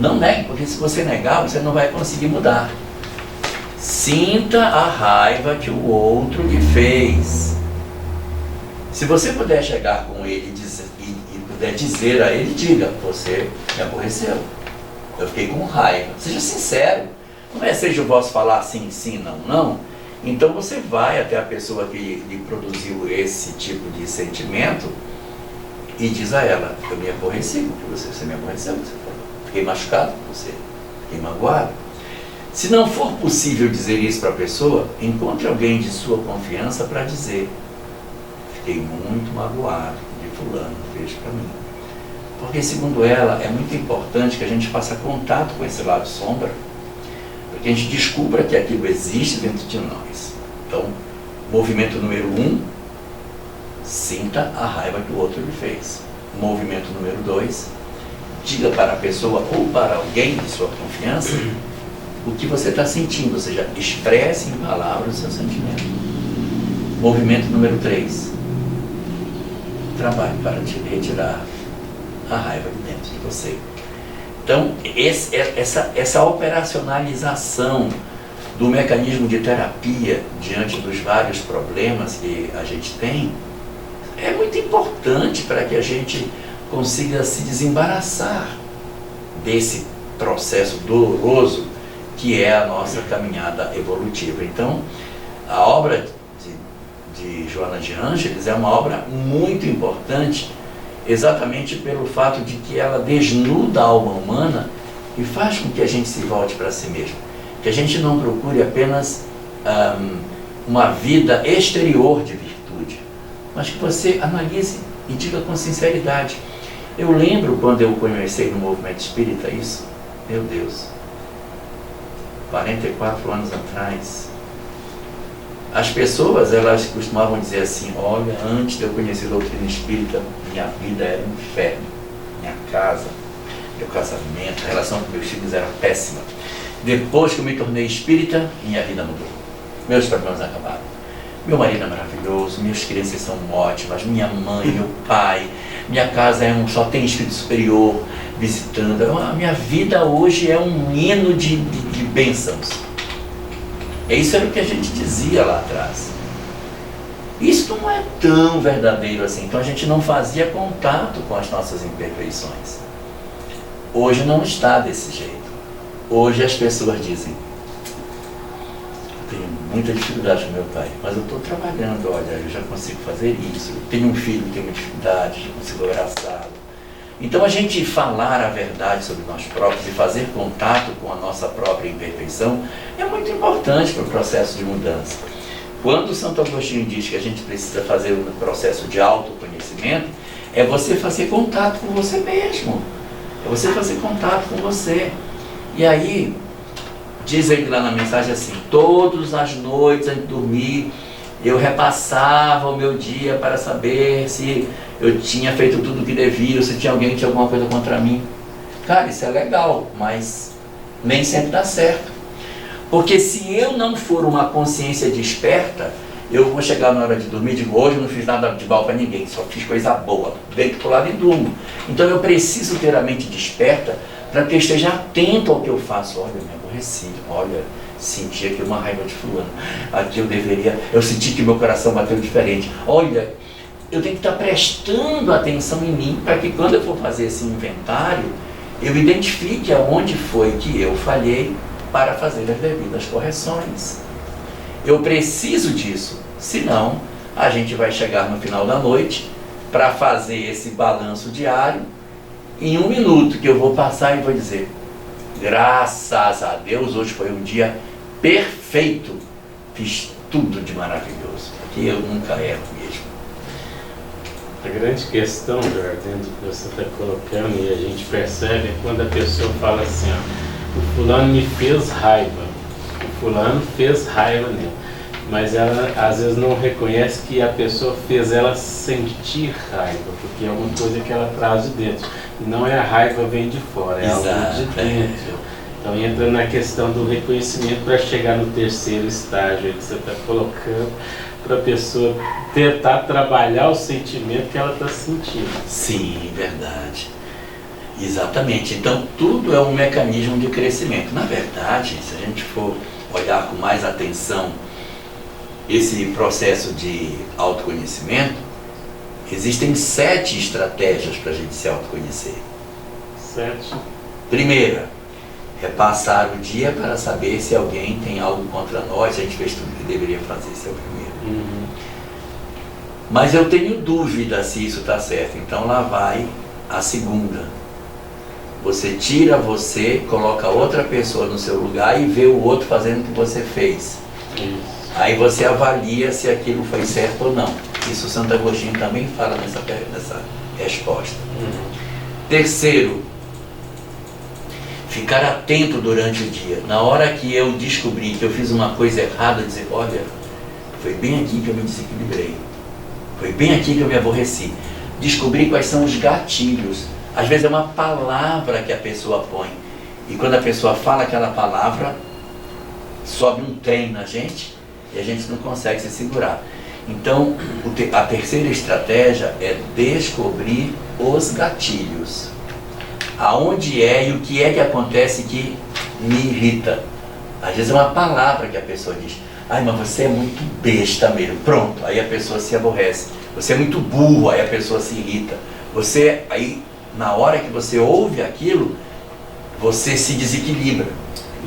Não negue, porque se você negar, você não vai conseguir mudar. Sinta a raiva que o outro lhe fez. Se você puder chegar com ele e puder dizer a ele, diga: você me aborreceu, eu fiquei com raiva. Seja sincero. Não é seja o vosso falar sim, sim, não, não. Então você vai até a pessoa que lhe produziu esse tipo de sentimento e diz a ela: eu me aborreci com você me aborreceu, você falou. Fiquei machucado com você, fiquei magoado. Se não for possível dizer isso para a pessoa, encontre alguém de sua confiança para dizer: fiquei muito magoado de fulano fez para mim. Porque, segundo ela, é muito importante que a gente faça contato com esse lado sombra, para que a gente descubra que aquilo existe dentro de nós. Então, movimento número 1, sinta a raiva que o outro lhe fez. Movimento número 2, diga para a pessoa ou para alguém de sua confiança o que você está sentindo, ou seja, expresse em palavras o seu sentimento. Movimento número 3, trabalhe para te retirar a raiva de dentro de você. Então, essa operacionalização do mecanismo de terapia diante dos vários problemas que a gente tem é muito importante para que a gente consiga se desembaraçar desse processo doloroso que é a nossa caminhada evolutiva. Então, a obra de Joana de Ângeles é uma obra muito importante, exatamente pelo fato de que ela desnuda a alma humana e faz com que a gente se volte para si mesmo. Que a gente não procure apenas uma vida exterior de virtude, mas que você analise e diga com sinceridade. Eu lembro quando eu comecei no movimento espírita isso, meu Deus, 44 anos atrás, As pessoas, elas costumavam dizer assim, olha, antes de eu conhecer a doutrina espírita, minha vida era um inferno. Minha casa, meu casamento, a relação com meus filhos era péssima. Depois que eu me tornei espírita, minha vida mudou. Meus problemas acabaram. Meu marido é maravilhoso, minhas crianças são ótimas, minha mãe, meu pai, minha casa só tem espírito superior visitando. A minha vida hoje é um hino de bênçãos. Isso era o que a gente dizia lá atrás. Isso não é tão verdadeiro assim. Então a gente não fazia contato com as nossas imperfeições. Hoje não está desse jeito. Hoje as pessoas dizem, eu tenho muita dificuldade com meu pai, mas eu estou trabalhando, olha, eu já consigo fazer isso. Eu tenho um filho que tem uma dificuldade, já consigo abraçá-lo. Então a gente falar a verdade sobre nós próprios e fazer contato com a nossa própria imperfeição é muito importante para o processo de mudança. Quando Santo Agostinho diz que a gente precisa fazer um processo de autoconhecimento, é você fazer contato com você mesmo. É você fazer contato com você. E aí, diz ele lá na mensagem assim, todas as noites antes de dormir, eu repassava o meu dia para saber se eu tinha feito tudo o que devia, ou se tinha alguém que tinha alguma coisa contra mim. Cara, isso é legal, mas nem sempre dá certo. Porque se eu não for uma consciência desperta, eu vou chegar na hora de dormir e digo, hoje eu não fiz nada de mal para ninguém, só fiz coisa boa, deito pro lado e durmo. Então eu preciso ter a mente desperta para que eu esteja atento ao que eu faço. Olha, eu me aborreci, olha, senti aqui uma raiva de fulano, aqui eu senti que meu coração bateu diferente. Olha, eu tenho que estar prestando atenção em mim para que quando eu for fazer esse inventário, eu identifique aonde foi que eu falhei para fazer as devidas correções. Eu preciso disso, senão a gente vai chegar no final da noite para fazer esse balanço diário. Em 1 minuto que eu vou passar e vou dizer, graças a Deus, hoje foi um dia perfeito, fiz tudo de maravilhoso, porque eu nunca erro mesmo. A grande questão, Jorge, dentro do que você está colocando, e a gente percebe, é quando a pessoa fala assim, ó, o fulano me fez raiva, o fulano fez raiva nele, mas ela às vezes não reconhece que a pessoa fez ela sentir raiva, porque é uma coisa que ela traz de dentro. Não é a raiva vem de fora, é algo de dentro. Então entra na questão do reconhecimento para chegar no terceiro estágio que você está colocando, para a pessoa tentar trabalhar o sentimento que ela está sentindo. Sim, verdade. Exatamente. Então tudo é um mecanismo de crescimento. Na verdade, se a gente for olhar com mais atenção esse processo de autoconhecimento, existem 7 estratégias para a gente se autoconhecer. 7. Primeira, repassar o dia para saber se alguém tem algo contra nós, a gente fez tudo que deveria fazer, esse é o primeiro. Mas eu tenho dúvida se isso está certo, então lá vai a segunda. Você tira você, coloca outra pessoa no seu lugar e vê o outro fazendo o que você fez. Isso. Aí você avalia se aquilo foi certo ou não. Isso Santo Agostinho também fala nessa resposta. Terceiro, ficar atento durante o dia. Na hora que eu descobri que eu fiz uma coisa errada, dizer, olha, foi bem aqui que eu me desequilibrei. Foi bem aqui que eu me aborreci. Descobrir quais são os gatilhos. Às vezes é uma palavra que a pessoa põe. E quando a pessoa fala aquela palavra, sobe um trem na gente e a gente não consegue se segurar. Então, a terceira estratégia é descobrir os gatilhos. Aonde é e o que é que acontece que me irrita. Às vezes é uma palavra que a pessoa diz, ai, mas você é muito besta mesmo. Pronto, aí a pessoa se aborrece. Você é muito burro, aí a pessoa se irrita. Aí, na hora que você ouve aquilo, você se desequilibra.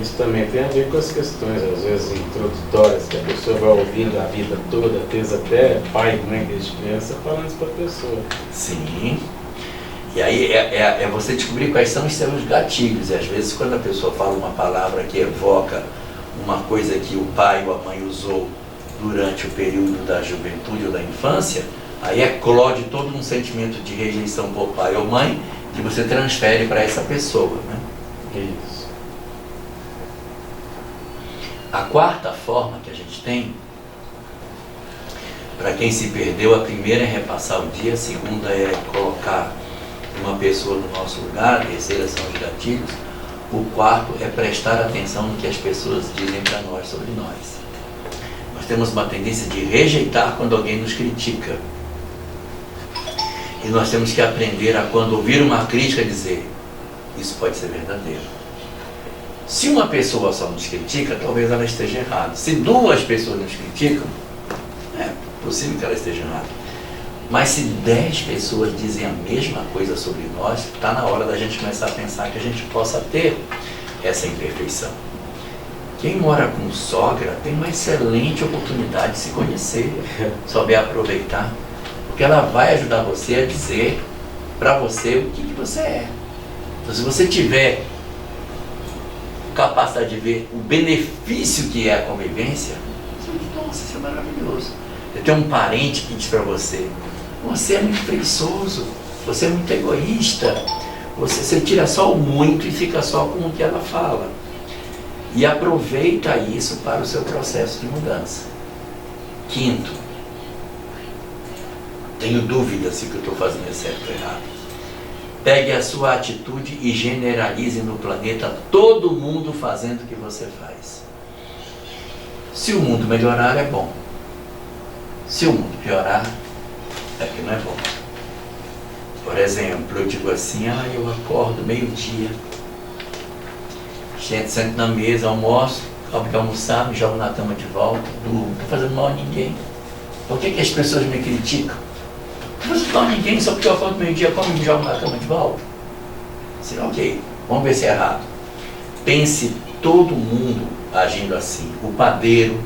Isso também tem a ver com as questões, às vezes, introdutórias, que a pessoa vai ouvindo a vida toda, desde até pai e mãe, desde criança, falando isso para a pessoa. Sim. E aí é você descobrir quais são os seus gatilhos. E às vezes quando a pessoa fala uma palavra que evoca uma coisa que o pai ou a mãe usou durante o período da juventude ou da infância, aí eclode todo um sentimento de rejeição por pai ou mãe que você transfere para essa pessoa, né? Isso. A quarta forma que a gente tem Para quem se perdeu, a primeira é repassar o dia, a segunda é colocar uma pessoa no nosso lugar, a terceira são os gatilhos, o quarto é prestar atenção no que as pessoas dizem para nós sobre nós. Nós temos uma tendência de rejeitar quando alguém nos critica. E nós temos que aprender a, quando ouvir uma crítica, dizer: isso pode ser verdadeiro. Se uma pessoa só nos critica, talvez ela esteja errada. Se duas pessoas nos criticam, é possível que ela esteja errada. Mas se 10 pessoas dizem a mesma coisa sobre nós, está na hora da gente começar a pensar que a gente possa ter essa imperfeição. Quem mora com sogra tem uma excelente oportunidade de se conhecer, souber aproveitar, porque ela vai ajudar você a dizer para você o que você é. Então, se você tiver capacidade de ver o benefício que é a convivência, você diz: nossa, isso é maravilhoso. Você tem um parente que diz para você: você é muito preguiçoso, você é muito egoísta, você tira só o muito e fica só com o que ela fala. E aproveita isso para o seu processo de mudança. Quinto, tenho dúvida se o que eu estou fazendo é certo ou errado. Pegue a sua atitude e generalize no planeta todo mundo fazendo o que você faz. Se o mundo melhorar, é bom. Se o mundo piorar, é que não é bom. Por exemplo, eu digo assim: eu acordo meio-dia, sento na mesa, almoço, acabo de almoçar, me jogo na cama de volta, durmo, não estou fazendo mal a ninguém. Por que as pessoas me criticam? Não fazendo mal a ninguém, só porque eu acordo meio-dia, como me jogo na cama de volta? Assim, ok, vamos ver se é errado. Pense todo mundo agindo assim: o padeiro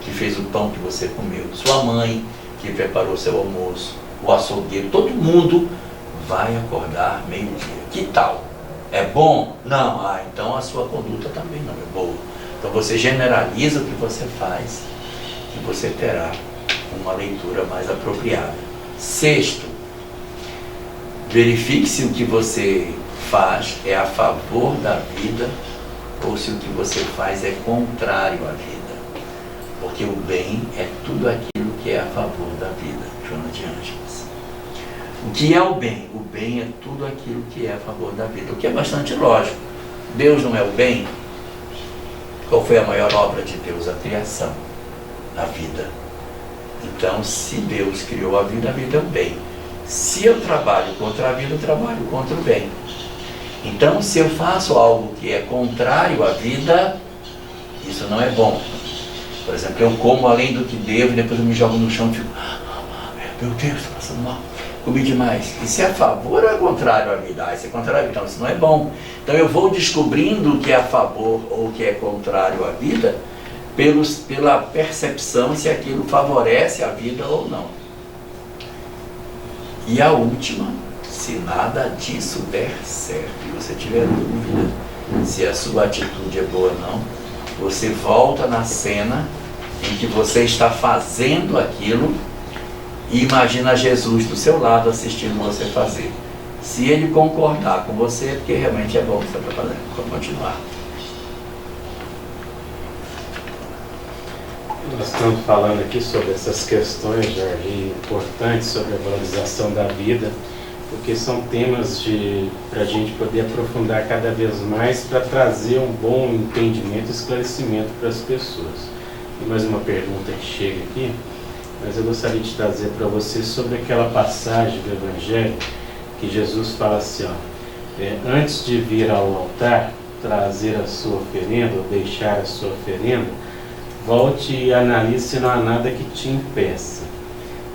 que fez o pão que você comeu, sua mãe que preparou seu almoço, o açougueiro, todo mundo vai acordar meio-dia. Que tal? É bom? Não. Então a sua conduta também não é boa. Então você generaliza o que você faz e você terá uma leitura mais apropriada. Sexto, verifique se o que você faz é a favor da vida ou se o que você faz é contrário à vida. Porque o bem é tudo aquilo que é a favor da vida. Joana de Ângeles. O que é o bem? O bem é tudo aquilo que é a favor da vida. O que é bastante lógico. Deus não é o bem? Qual foi a maior obra de Deus? A criação, a vida. Então, se Deus criou a vida é o bem. Se eu trabalho contra a vida, eu trabalho contra o bem. Então, se eu faço algo que é contrário à vida, isso não é bom. Por exemplo, eu como além do que devo e depois eu me jogo no chão e fico: meu Deus, estou passando mal, comi demais. Isso é a favor ou é contrário à vida? Isso é contrário à vida, então isso não é bom. Então eu vou descobrindo o que é a favor ou o que é contrário à vida pela percepção se aquilo favorece a vida ou não. E a última: se nada disso der certo e você tiver dúvida se a sua atitude é boa ou não, você volta na cena em que você está fazendo aquilo e imagina Jesus do seu lado assistindo você fazer. Se ele concordar com você, é porque realmente é bom o que você está fazendo. Vamos continuar. Nós estamos falando aqui sobre essas questões, Jorge, importantes sobre a valorização da vida, porque são temas para a gente poder aprofundar cada vez mais, para trazer um bom entendimento e esclarecimento para as pessoas. Tem mais uma pergunta que chega aqui, mas eu gostaria de trazer para você sobre aquela passagem do Evangelho que Jesus fala assim: antes de vir ao altar trazer a sua oferenda ou deixar a sua oferenda, volte e analise se não há nada que te impeça.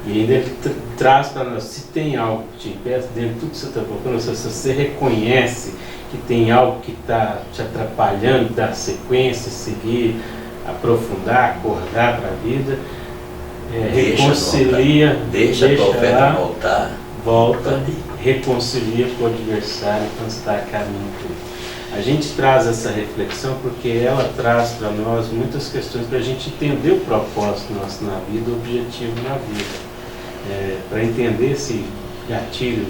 E ainda ele traz para nós: se tem algo que te impeça, dentro de tudo que você está colocando, se você reconhece que tem algo que está te atrapalhando, dar sequência, seguir, aprofundar, acordar para a vida, reconcilia, deixa a oferta voltar, volta, reconcilia com o adversário quando está a caminho por ele. A gente traz essa reflexão porque ela traz para nós muitas questões para a gente entender o propósito nosso na vida, o objetivo na vida. Para entender esse gatilho,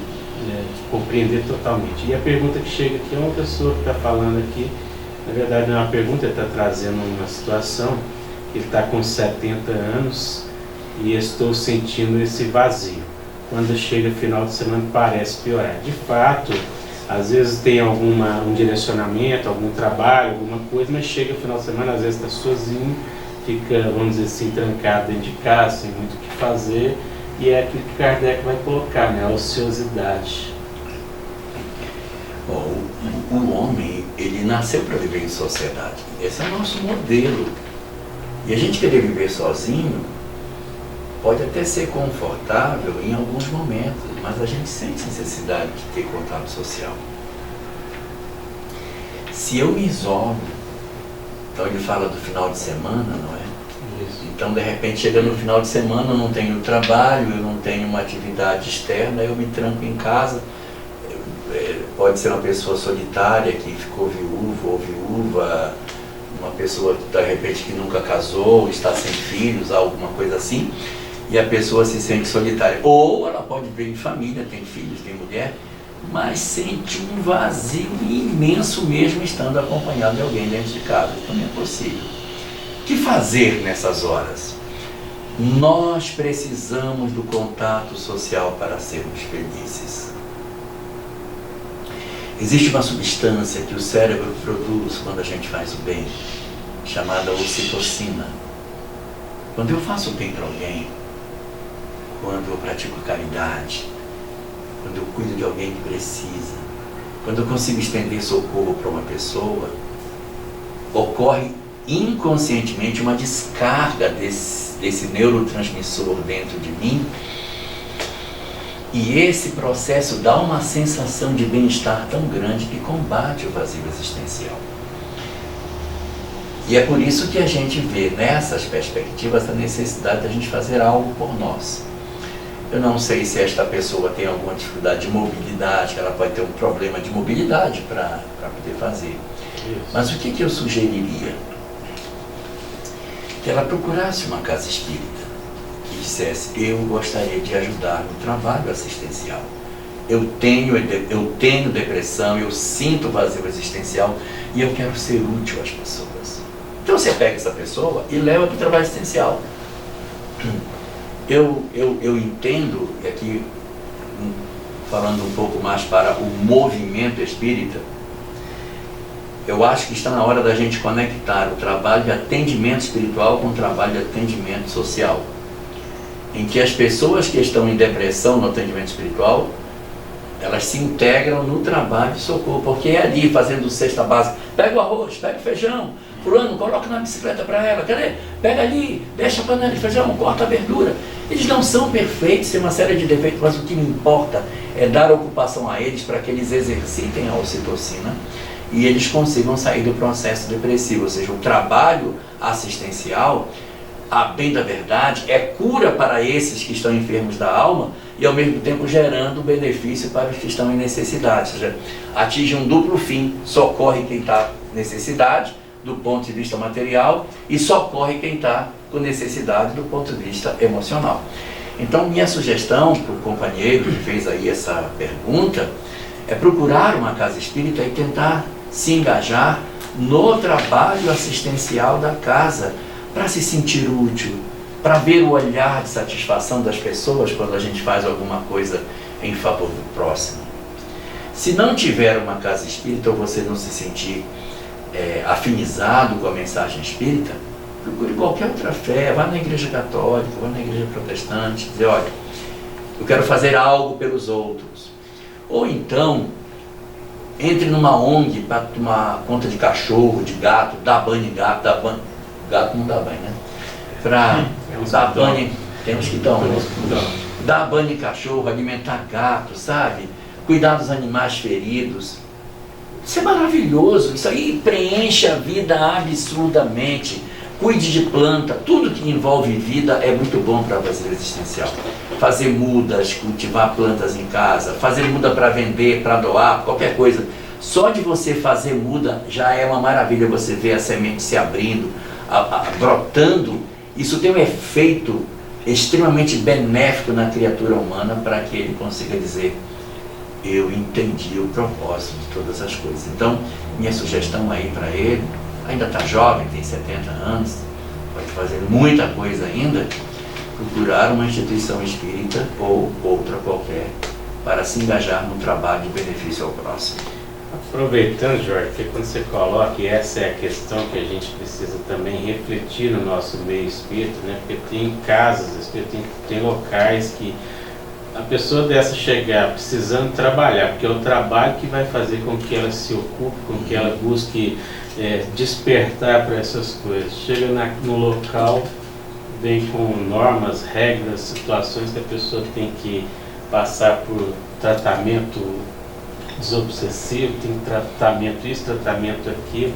compreender totalmente. E a pergunta que chega aqui é uma pessoa que está falando aqui, na verdade não é uma pergunta, ele está trazendo uma situação. Ele está com 70 anos e estou sentindo esse vazio. Quando chega final de semana parece piorar. De fato, às vezes tem um direcionamento, algum trabalho, alguma coisa, mas chega final de semana, às vezes está sozinho, fica, vamos dizer assim, trancado dentro de casa, sem muito o que fazer, e é aquilo que Kardec vai colocar, né? A ociosidade. O homem, ele nasceu para viver em sociedade. Esse é o nosso modelo. E a gente querer viver sozinho pode até ser confortável em alguns momentos, mas a gente sente necessidade de ter contato social. Se eu me isolo, então ele fala do final de semana, não é? Isso. Então, de repente, chega no final de semana, eu não tenho trabalho, eu não tenho uma atividade externa, eu me tranco em casa. Pode ser uma pessoa solitária que ficou viúva ou viúva, uma pessoa que, de repente, que nunca casou, está sem filhos, alguma coisa assim, e a pessoa se sente solitária. Ou ela pode viver em família, tem filhos, tem mulher, mas sente um vazio imenso mesmo estando acompanhado de alguém dentro de casa. Isso também é possível. O que fazer nessas horas? Nós precisamos do contato social para sermos felizes. Existe uma substância que o cérebro produz quando a gente faz o bem, chamada ocitocina. Quando eu faço o bem para alguém, quando eu pratico caridade, quando eu cuido de alguém que precisa, quando eu consigo estender socorro para uma pessoa, ocorre inconscientemente uma descarga desse neurotransmissor dentro de mim, e esse processo dá uma sensação de bem-estar tão grande que combate o vazio existencial. E é por isso que a gente vê nessas perspectivas a necessidade de a gente fazer algo por nós. Eu não sei se esta pessoa tem alguma dificuldade de mobilidade, que ela pode ter um problema de mobilidade para poder fazer. Isso. Mas o que eu sugeriria? Que ela procurasse uma casa espírita que dissesse: eu gostaria de ajudar no trabalho assistencial. Eu tenho depressão, eu sinto vazio existencial e eu quero ser útil às pessoas. Então você pega essa pessoa e leva para o trabalho assistencial. Eu entendo, e aqui falando um pouco mais para o movimento espírita, eu acho que está na hora da gente conectar o trabalho de atendimento espiritual com o trabalho de atendimento social, em que as pessoas que estão em depressão no atendimento espiritual, elas se integram no trabalho de socorro, porque é ali, fazendo cesta básica, pega o arroz, pega o feijão, fulano, coloca na bicicleta para ela, cadê? Pega ali, deixa a panela de feijão, corta a verdura. Eles não são perfeitos, tem uma série de defeitos, mas o que me importa é dar ocupação a eles para que eles exercitem a ocitocina e eles consigam sair do processo depressivo. Ou seja, o trabalho assistencial, a bem da verdade, é cura para esses que estão enfermos da alma e ao mesmo tempo gerando benefício para os que estão em necessidade. Ou seja, atinge um duplo fim: socorre quem está em necessidade do ponto de vista material e socorre quem está com necessidade do ponto de vista emocional. Então, minha sugestão para o companheiro que fez aí essa pergunta é procurar uma casa espírita e tentar se engajar no trabalho assistencial da casa, para se sentir útil, para ver o olhar de satisfação das pessoas quando a gente faz alguma coisa em favor do próximo. Se não tiver uma casa espírita ou você não se sentir afinizado com a mensagem espírita, procure qualquer outra fé, vá na igreja católica, vá na igreja protestante, dizer: olha, eu quero fazer algo pelos outros. Ou então, entre numa ONG para tomar conta de cachorro, de gato, dar banho em gato, gato não dá banho, né? Para dar banho, tem uns que dão, né? Dar banho em cachorro, alimentar gato, sabe? Cuidar dos animais feridos. Isso é maravilhoso, isso aí preenche a vida absurdamente. Cuide de planta, tudo que envolve vida é muito bom para a vazio existencial. Fazer mudas, cultivar plantas em casa, fazer muda para vender, para doar, qualquer coisa. Só de você fazer muda já é uma maravilha, você ver a semente se abrindo, brotando. Isso tem um efeito extremamente benéfico na criatura humana para que ele consiga dizer: eu entendi o propósito de todas as coisas. Então, minha sugestão aí para ele, ainda está jovem, tem 70 anos, pode fazer muita coisa ainda, procurar uma instituição espírita ou outra qualquer para se engajar no trabalho de benefício ao próximo. Aproveitando, Jorge, que quando você coloca, e essa é a questão que a gente precisa também refletir no nosso meio espírita, né? Porque tem casas, tem locais que a pessoa dessa chegar precisando trabalhar, porque é o trabalho que vai fazer com que ela se ocupe, com que ela busque despertar para essas coisas. Chega no local, vem com normas, regras, situações que a pessoa tem que passar por tratamento desobsessivo, tem tratamento isso, tratamento aquilo,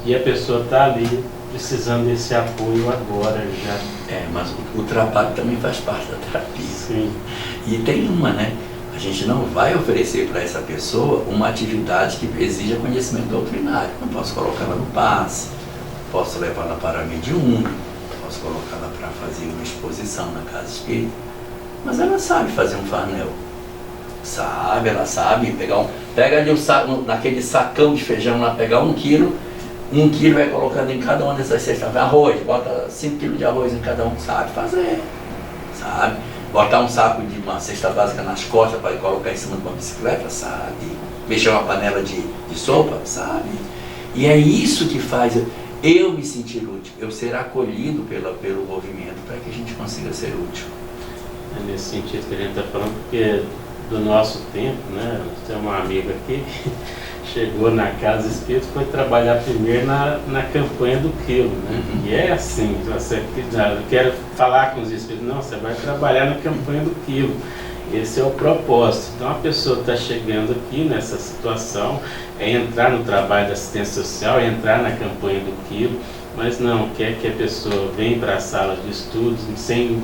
e a pessoa está ali precisando desse apoio agora já. Mas o trabalho também faz parte da terapia. Sim. E tem uma, né? A gente não vai oferecer para essa pessoa uma atividade que exija conhecimento doutrinário. Não posso colocá-la no passe, posso levá-la para a mediúnica, posso colocá-la para fazer uma exposição na casa espírita, mas ela sabe fazer um farnel. Sabe, ela sabe pegar pega ali naquele sacão de feijão lá, pegar 1 quilo, vai colocando em cada uma dessas cestas, arroz, bota 5 quilos de arroz em cada um, sabe fazer, sabe? Botar um saco de uma cesta básica nas costas para colocar em cima de uma bicicleta, sabe? Mexer uma panela de sopa, sabe? E é isso que faz eu me sentir útil, eu ser acolhido pelo movimento para que a gente consiga ser útil. É nesse sentido que a gente está falando, porque do nosso tempo, né? Tem uma amiga aqui que chegou na casa espírita, foi trabalhar primeiro na campanha do quilo, né? E é assim, você quer falar com os espíritos, não, você vai trabalhar na campanha do quilo. Esse é o propósito. Então a pessoa está chegando aqui nessa situação, é entrar no trabalho da assistência social, é entrar na campanha do quilo, mas não quer que a pessoa venha para a sala de estudos sem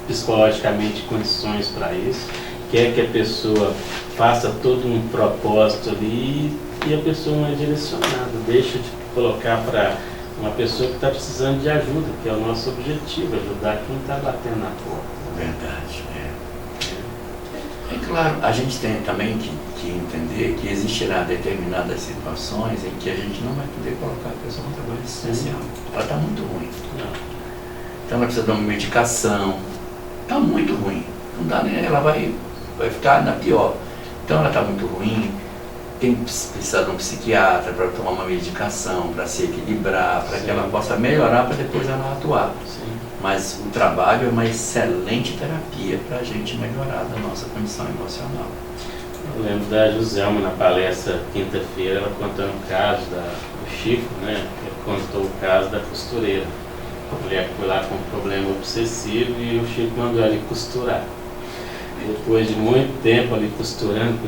psicologicamente condições para isso, quer que a pessoa faça todo um propósito ali e a pessoa não é direcionada, deixa de colocar para uma pessoa que está precisando de ajuda, que é o nosso objetivo, ajudar quem está batendo na porta. Verdade, É claro, a gente tem também que entender que existirá determinadas situações em que a gente não vai poder colocar a pessoa no trabalho assistencial. Ela está muito ruim. Então ela precisa de uma medicação, está muito ruim. Não dá, né? Ela vai ficar na pior. Então ela está muito ruim, precisa de um psiquiatra para tomar uma medicação, para se equilibrar, para que ela possa melhorar, para depois ela atuar. Sim. Mas o trabalho é uma excelente terapia para a gente melhorar da nossa condição emocional. Eu lembro da Joselma na palestra quinta-feira, ela contando o caso do Chico, né? Ele contou o caso da costureira. A mulher foi lá com um problema obsessivo e o Chico mandou ela costurar. Depois de muito tempo ali costurando,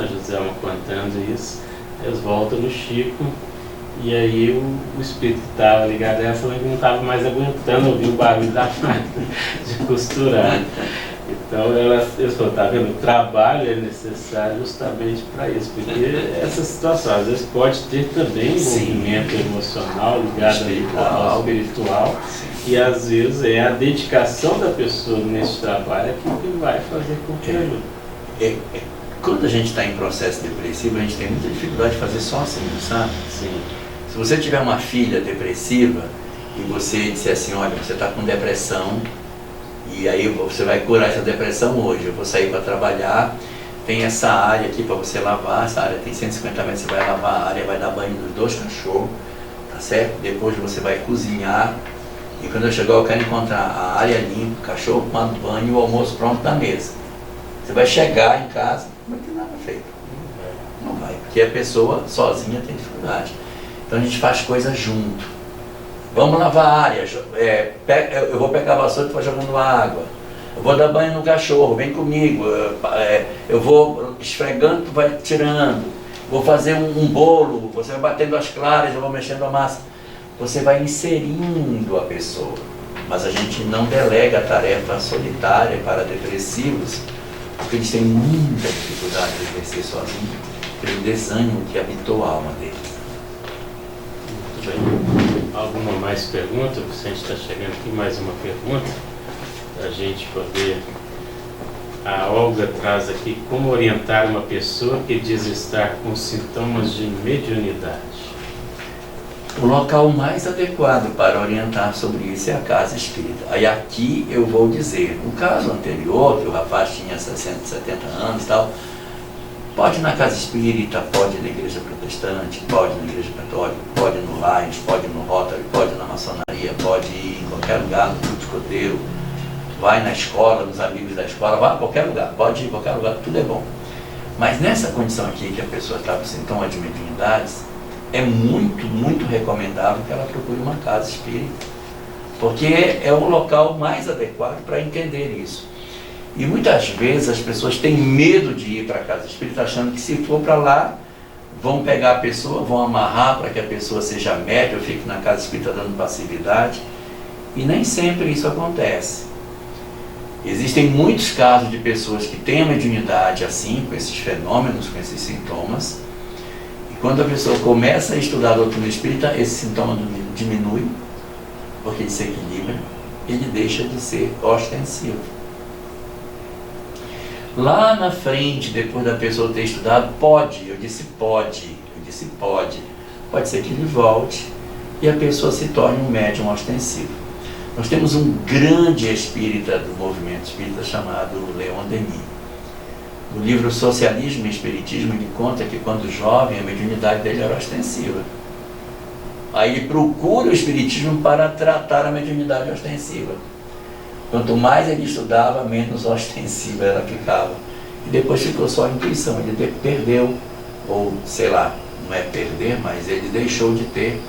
a Joselma contando isso, eles voltam no Chico e aí o espírito que estava ligado a ela falou que não estava mais aguentando ouvir o barulho da máquina de costurar. Então eles falaram, tá vendo, o trabalho é necessário justamente para isso, porque essa situação às vezes pode ter também um movimento emocional ligado ao espiritual. E às vezes é a dedicação da pessoa nesse trabalho que vai fazer com que ajude. Quando a gente está em processo depressivo, a gente tem muita dificuldade de fazer sozinho, sabe? Sim. Se você tiver uma filha depressiva e você disser assim, olha, você está com depressão e aí você vai curar essa depressão hoje, eu vou sair para trabalhar, tem essa área aqui para você lavar, essa área tem 150 metros, você vai lavar a área, vai dar banho dos 2 cachorros, tá certo? Depois você vai cozinhar. E quando eu chegar eu quero encontrar a área limpa, o cachorro tomando banho e o almoço pronto na mesa. Você vai chegar em casa, não vai ter nada feito. Não vai, porque a pessoa sozinha tem dificuldade. Então a gente faz coisas junto. Vamos lavar a área, eu vou pegar a vassoura e vou jogando água. Eu vou dar banho no cachorro, vem comigo. Eu vou esfregando, tu vai tirando. Vou fazer um bolo, você vai batendo as claras, eu vou mexendo a massa. Você vai inserindo a pessoa, mas a gente não delega a tarefa solitária para depressivos, porque eles têm muita dificuldade de exercer sozinho, pelo desânimo que habitou a alma deles. Muito bem. Alguma mais pergunta? A gente está chegando aqui, mais uma pergunta, para a gente poder... A Olga traz aqui, como orientar uma pessoa que diz estar com sintomas de mediunidade? o local mais adequado para orientar sobre isso é a casa espírita. Aí aqui eu vou dizer, o caso anterior, que o rapaz tinha 60, 70 anos e tal, pode ir na casa espírita, pode ir na igreja protestante, pode ir na igreja católica, pode ir no Lions, pode ir no Rotary, pode ir na maçonaria, pode ir em qualquer lugar, no clube de escoteiro, vai na escola, nos amigos da escola, vai a qualquer lugar, pode ir em qualquer lugar, tudo é bom. Mas nessa condição aqui que a pessoa está com sintomas de mediunidades, é muito, muito recomendável que ela procure uma casa espírita, porque é o local mais adequado para entender isso. E muitas vezes as pessoas têm medo de ir para a casa espírita, achando que se for para lá, vão pegar a pessoa, vão amarrar para que a pessoa seja média, ou fique na casa espírita dando passividade. E nem sempre isso acontece. Existem muitos casos de pessoas que têm a mediunidade assim, com esses fenômenos, com esses sintomas. E quando a pessoa começa a estudar a doutrina espírita, esse sintoma diminui, porque ele se equilibra, ele deixa de ser ostensivo. Lá na frente, depois da pessoa ter estudado, pode ser que ele volte e a pessoa se torne um médium ostensivo. Nós temos um grande espírita do movimento espírita chamado Leon Denis. No livro Socialismo e Espiritismo, ele conta que quando jovem, a mediunidade dele era ostensiva. Aí ele procura o espiritismo para tratar a mediunidade ostensiva. Quanto mais ele estudava, menos ostensiva ela ficava. E depois ficou só a intuição. Ele perdeu, ou sei lá, não é perder, mas ele deixou de ter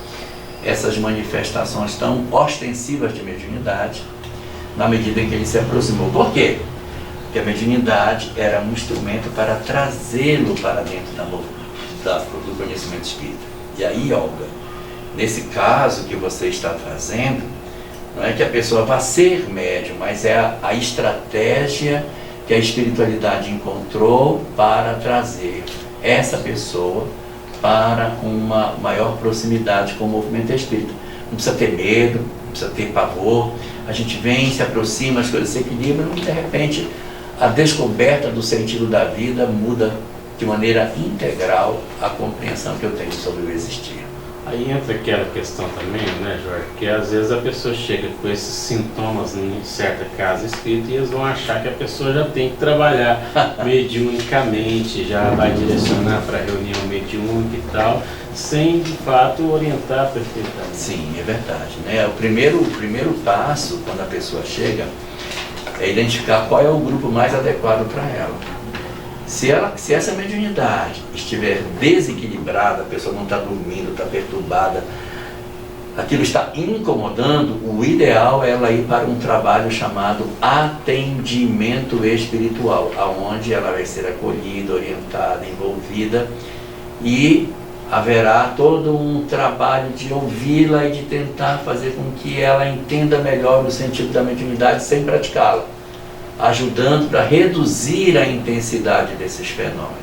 essas manifestações tão ostensivas de mediunidade na medida em que ele se aproximou. Por quê? Porque a mediunidade era um instrumento para trazê-lo para dentro do conhecimento espírita. E aí, Olga, nesse caso que você está trazendo, não é que a pessoa vá ser médium, mas é a estratégia que a espiritualidade encontrou para trazer essa pessoa para uma maior proximidade com o movimento espírita. Não precisa ter medo, não precisa ter pavor. A gente vem, se aproxima, as coisas se equilibram e de repente a descoberta do sentido da vida muda de maneira integral a compreensão que eu tenho sobre o existir. Aí entra aquela questão também, né, Jorge, que às vezes a pessoa chega com esses sintomas em certa casa espírita e eles vão achar que a pessoa já tem que trabalhar mediunicamente, já vai direcionar para reunião mediúnica e tal, sem de fato orientar perfeitamente. Sim, é verdade, né? O primeiro passo, quando a pessoa chega, é identificar qual é o grupo mais adequado para ela. Se essa mediunidade estiver desequilibrada, a pessoa não está dormindo, está perturbada, aquilo está incomodando, o ideal é ela ir para um trabalho chamado atendimento espiritual, aonde ela vai ser acolhida, orientada, envolvida, e haverá todo um trabalho de ouvi-la e de tentar fazer com que ela entenda melhor o sentido da mediunidade sem praticá-la, ajudando para reduzir a intensidade desses fenômenos.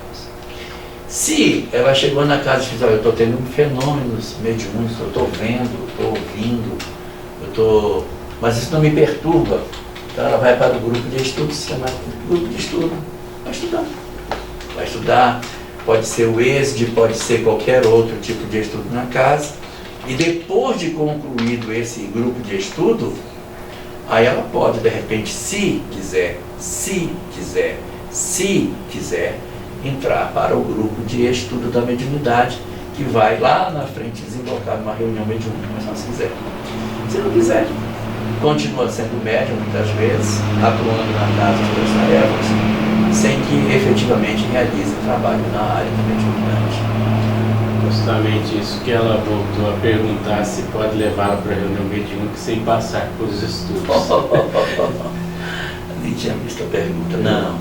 Se ela chegou na casa e diz, olha, eu estou tendo fenômenos mediúnicos, eu estou vendo, estou ouvindo, mas isso não me perturba, então ela vai para o grupo de estudo, se chama grupo de estudo, vai estudar, pode ser o ESD, pode ser qualquer outro tipo de estudo na casa, e depois de concluído esse grupo de estudo, aí ela pode, de repente, se quiser, entrar para o grupo de estudo da mediunidade, que vai lá na frente desembocar numa reunião mediúnica, mas não se quiser. Se não quiser, continua sendo médium, muitas vezes, atuando na casa das tarefas, sem que efetivamente realize trabalho na área da mediunidade. Justamente isso que ela voltou a perguntar, se pode levá-la para a reunião mediúnica sem passar por os estudos. Nem tinha visto a pergunta. Não.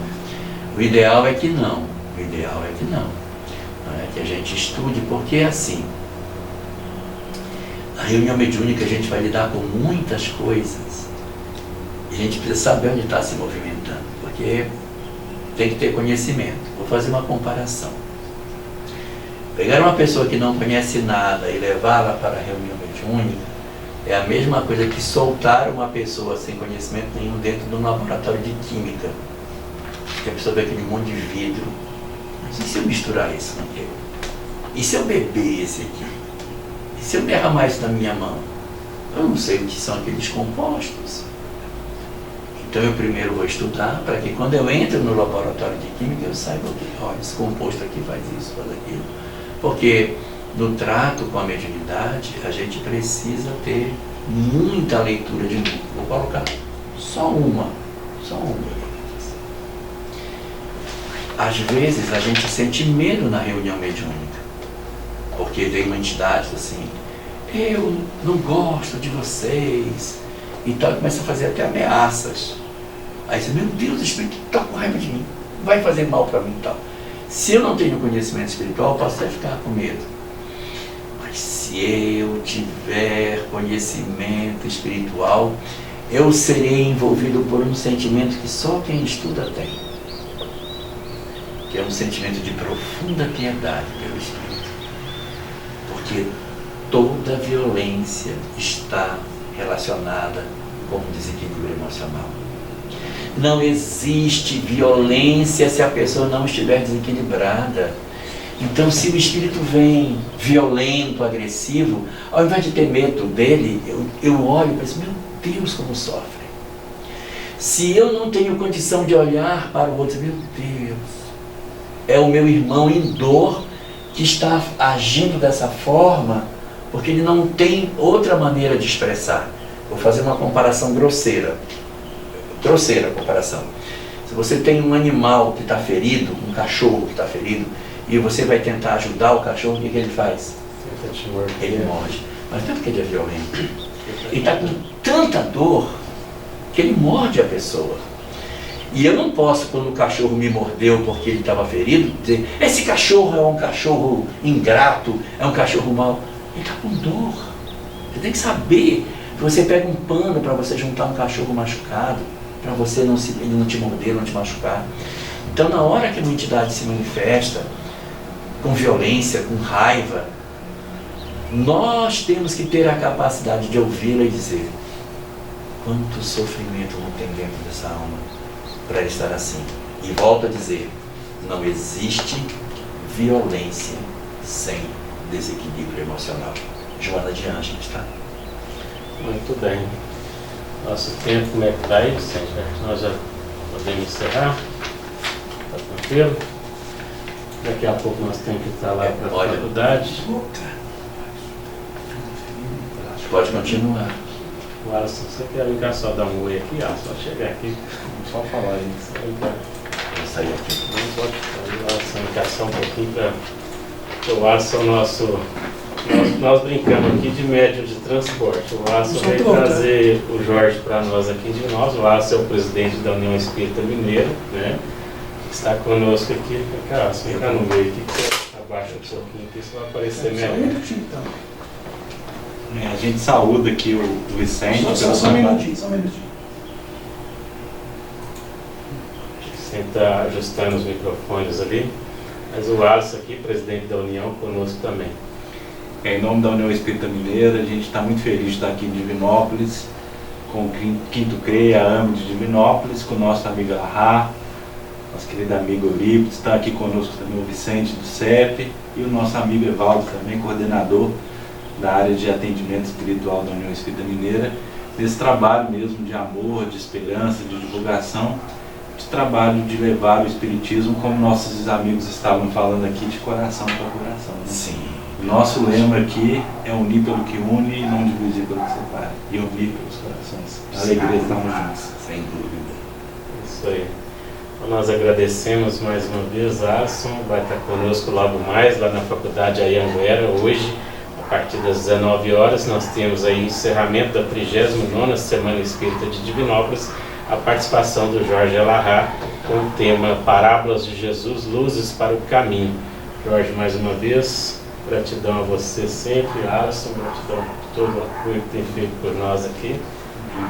O ideal é que não. Não é que a gente estude, porque é assim. Na reunião mediúnica a gente vai lidar com muitas coisas. E a gente precisa saber onde está se movimentando, porque tem que ter conhecimento. Vou fazer uma comparação. Pegar uma pessoa que não conhece nada e levá-la para a reunião mediúnica é a mesma coisa que soltar uma pessoa sem conhecimento nenhum dentro de um laboratório de química. Que a pessoa vê aquele monte de vidro. Mas e se eu misturar isso naquele? E se eu beber esse aqui? E se eu derramar isso na minha mão? Eu não sei o que são aqueles compostos. Então eu primeiro vou estudar para que quando eu entro no laboratório de química eu saiba que, olha, esse composto aqui faz isso, faz aquilo. Porque no trato com a mediunidade a gente precisa ter muita leitura de livro. Vou colocar só uma. Às vezes a gente sente medo na reunião mediúnica, porque vem uma entidade assim, eu não gosto de vocês, então começa a fazer até ameaças. Aí você, meu Deus, o espírito está com raiva de mim, vai fazer mal para mim e tal. Se eu não tenho conhecimento espiritual, eu posso até ficar com medo. Mas se eu tiver conhecimento espiritual, eu serei envolvido por um sentimento que só quem estuda tem, que é um sentimento de profunda piedade pelo Espírito. Porque toda violência está relacionada com um desequilíbrio emocional. Não existe violência se a pessoa não estiver desequilibrada. Então, se o espírito vem violento, agressivo, ao invés de ter medo dele, eu olho e penso, meu Deus, como sofre. Se eu não tenho condição de olhar para o outro, meu Deus, é o meu irmão em dor que está agindo dessa forma, porque ele não tem outra maneira de expressar. Vou fazer uma comparação grosseira a comparação. Se você tem um animal que está ferido, um cachorro que está ferido, e você vai tentar ajudar o cachorro, o que ele faz? Ele morde. Mas tanto que ele é violento. Ele está com tanta dor que ele morde a pessoa. E eu não posso, quando o cachorro me mordeu porque ele estava ferido, dizer, esse cachorro é um cachorro ingrato, é um cachorro mau. Ele está com dor. Você tem que saber que você pega um pano para você juntar um cachorro machucado, para você ele não te morder, não te machucar. Então, na hora que uma entidade se manifesta com violência, com raiva, nós temos que ter a capacidade de ouvi-la e dizer, quanto sofrimento não tem dentro dessa alma para estar assim. E volto a dizer, não existe violência sem desequilíbrio emocional. Joana de Ângeles, tá? Muito bem. Nosso tempo, como é que está aí, Vicente? Nós já podemos encerrar? Está tranquilo? Daqui a pouco nós temos que estar lá para a faculdade. Pode continuar. O Alisson, você quer ligar só dar um oi aqui? Ah, só chegar aqui. Só falar aí. Só ligar. Vou sair aqui. Não pode falar. O Alisson, ligar só um pouquinho para o Alisson, nosso... Nós brincamos aqui de médium de transporte. O Alisson veio trazer o Jorge para nós aqui em Divinópolis. O Alisson é o presidente da União Espírita Mineira, né? Está conosco aqui. Vem cá, vem cá no meio aqui, que você abaixa um pouquinho aqui, isso vai aparecer melhor. A gente saúda aqui o Vicente. Só um minutinho. Vicente está ajustando os microfones ali. Mas o Alisson aqui, presidente da União, conosco também. Em nome da União Espírita Mineira, a gente está muito feliz de estar aqui em Divinópolis, com o Quinto CREA, a AME de Divinópolis, com o nosso amigo Arrá, nosso querido amigo Eurípides, está aqui conosco também o Vicente do CEP e o nosso amigo Evaldo, também coordenador da área de atendimento espiritual da União Espírita Mineira, nesse trabalho mesmo de amor, de esperança, de divulgação, de trabalho de levar o Espiritismo, como nossos amigos estavam falando aqui, de coração para coração. Né? Sim. O nosso lema aqui é unir pelo que une e não dividir pelo que separa. E unir pelos corações. A alegria de estarmos juntos. Sem dúvida. Isso aí. Então, nós agradecemos mais uma vez, Alisson. Vai estar conosco logo mais, lá na Faculdade Anhanguera, hoje, a partir das 19 horas. Nós temos aí o encerramento da 39ª Semana Espírita de Divinópolis, a participação do Jorge Elahá, com o tema Parábolas de Jesus, Luzes para o Caminho. Jorge, mais uma vez, gratidão a você sempre, Alisson, gratidão por todo o apoio que tem feito por nós aqui,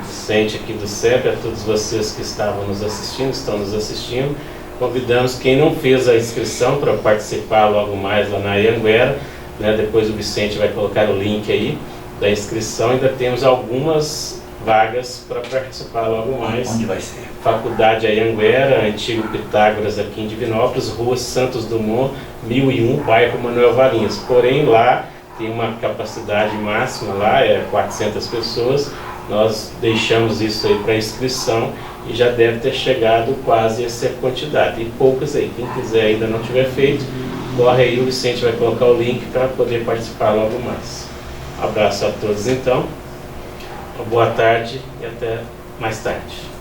Vicente aqui do CEP, a todos vocês que estavam nos assistindo, estão nos assistindo. Convidamos quem não fez a inscrição para participar logo mais lá na Anhanguera, né? Depois o Vicente vai colocar o link aí da inscrição, ainda temos algumas vagas para participar logo mais. Onde vai ser? Faculdade Anhanguera, Antigo Pitágoras aqui em Divinópolis, Rua Santos Dumont, 1001, bairro Manuel Valinhos. Porém, lá tem uma capacidade máxima lá, é 400 pessoas. Nós deixamos isso aí para inscrição e já deve ter chegado quase essa quantidade. Tem poucas aí, quem quiser ainda não tiver feito, corre aí, o Vicente vai colocar o link para poder participar logo mais. Um abraço a todos então, uma boa tarde e até mais tarde.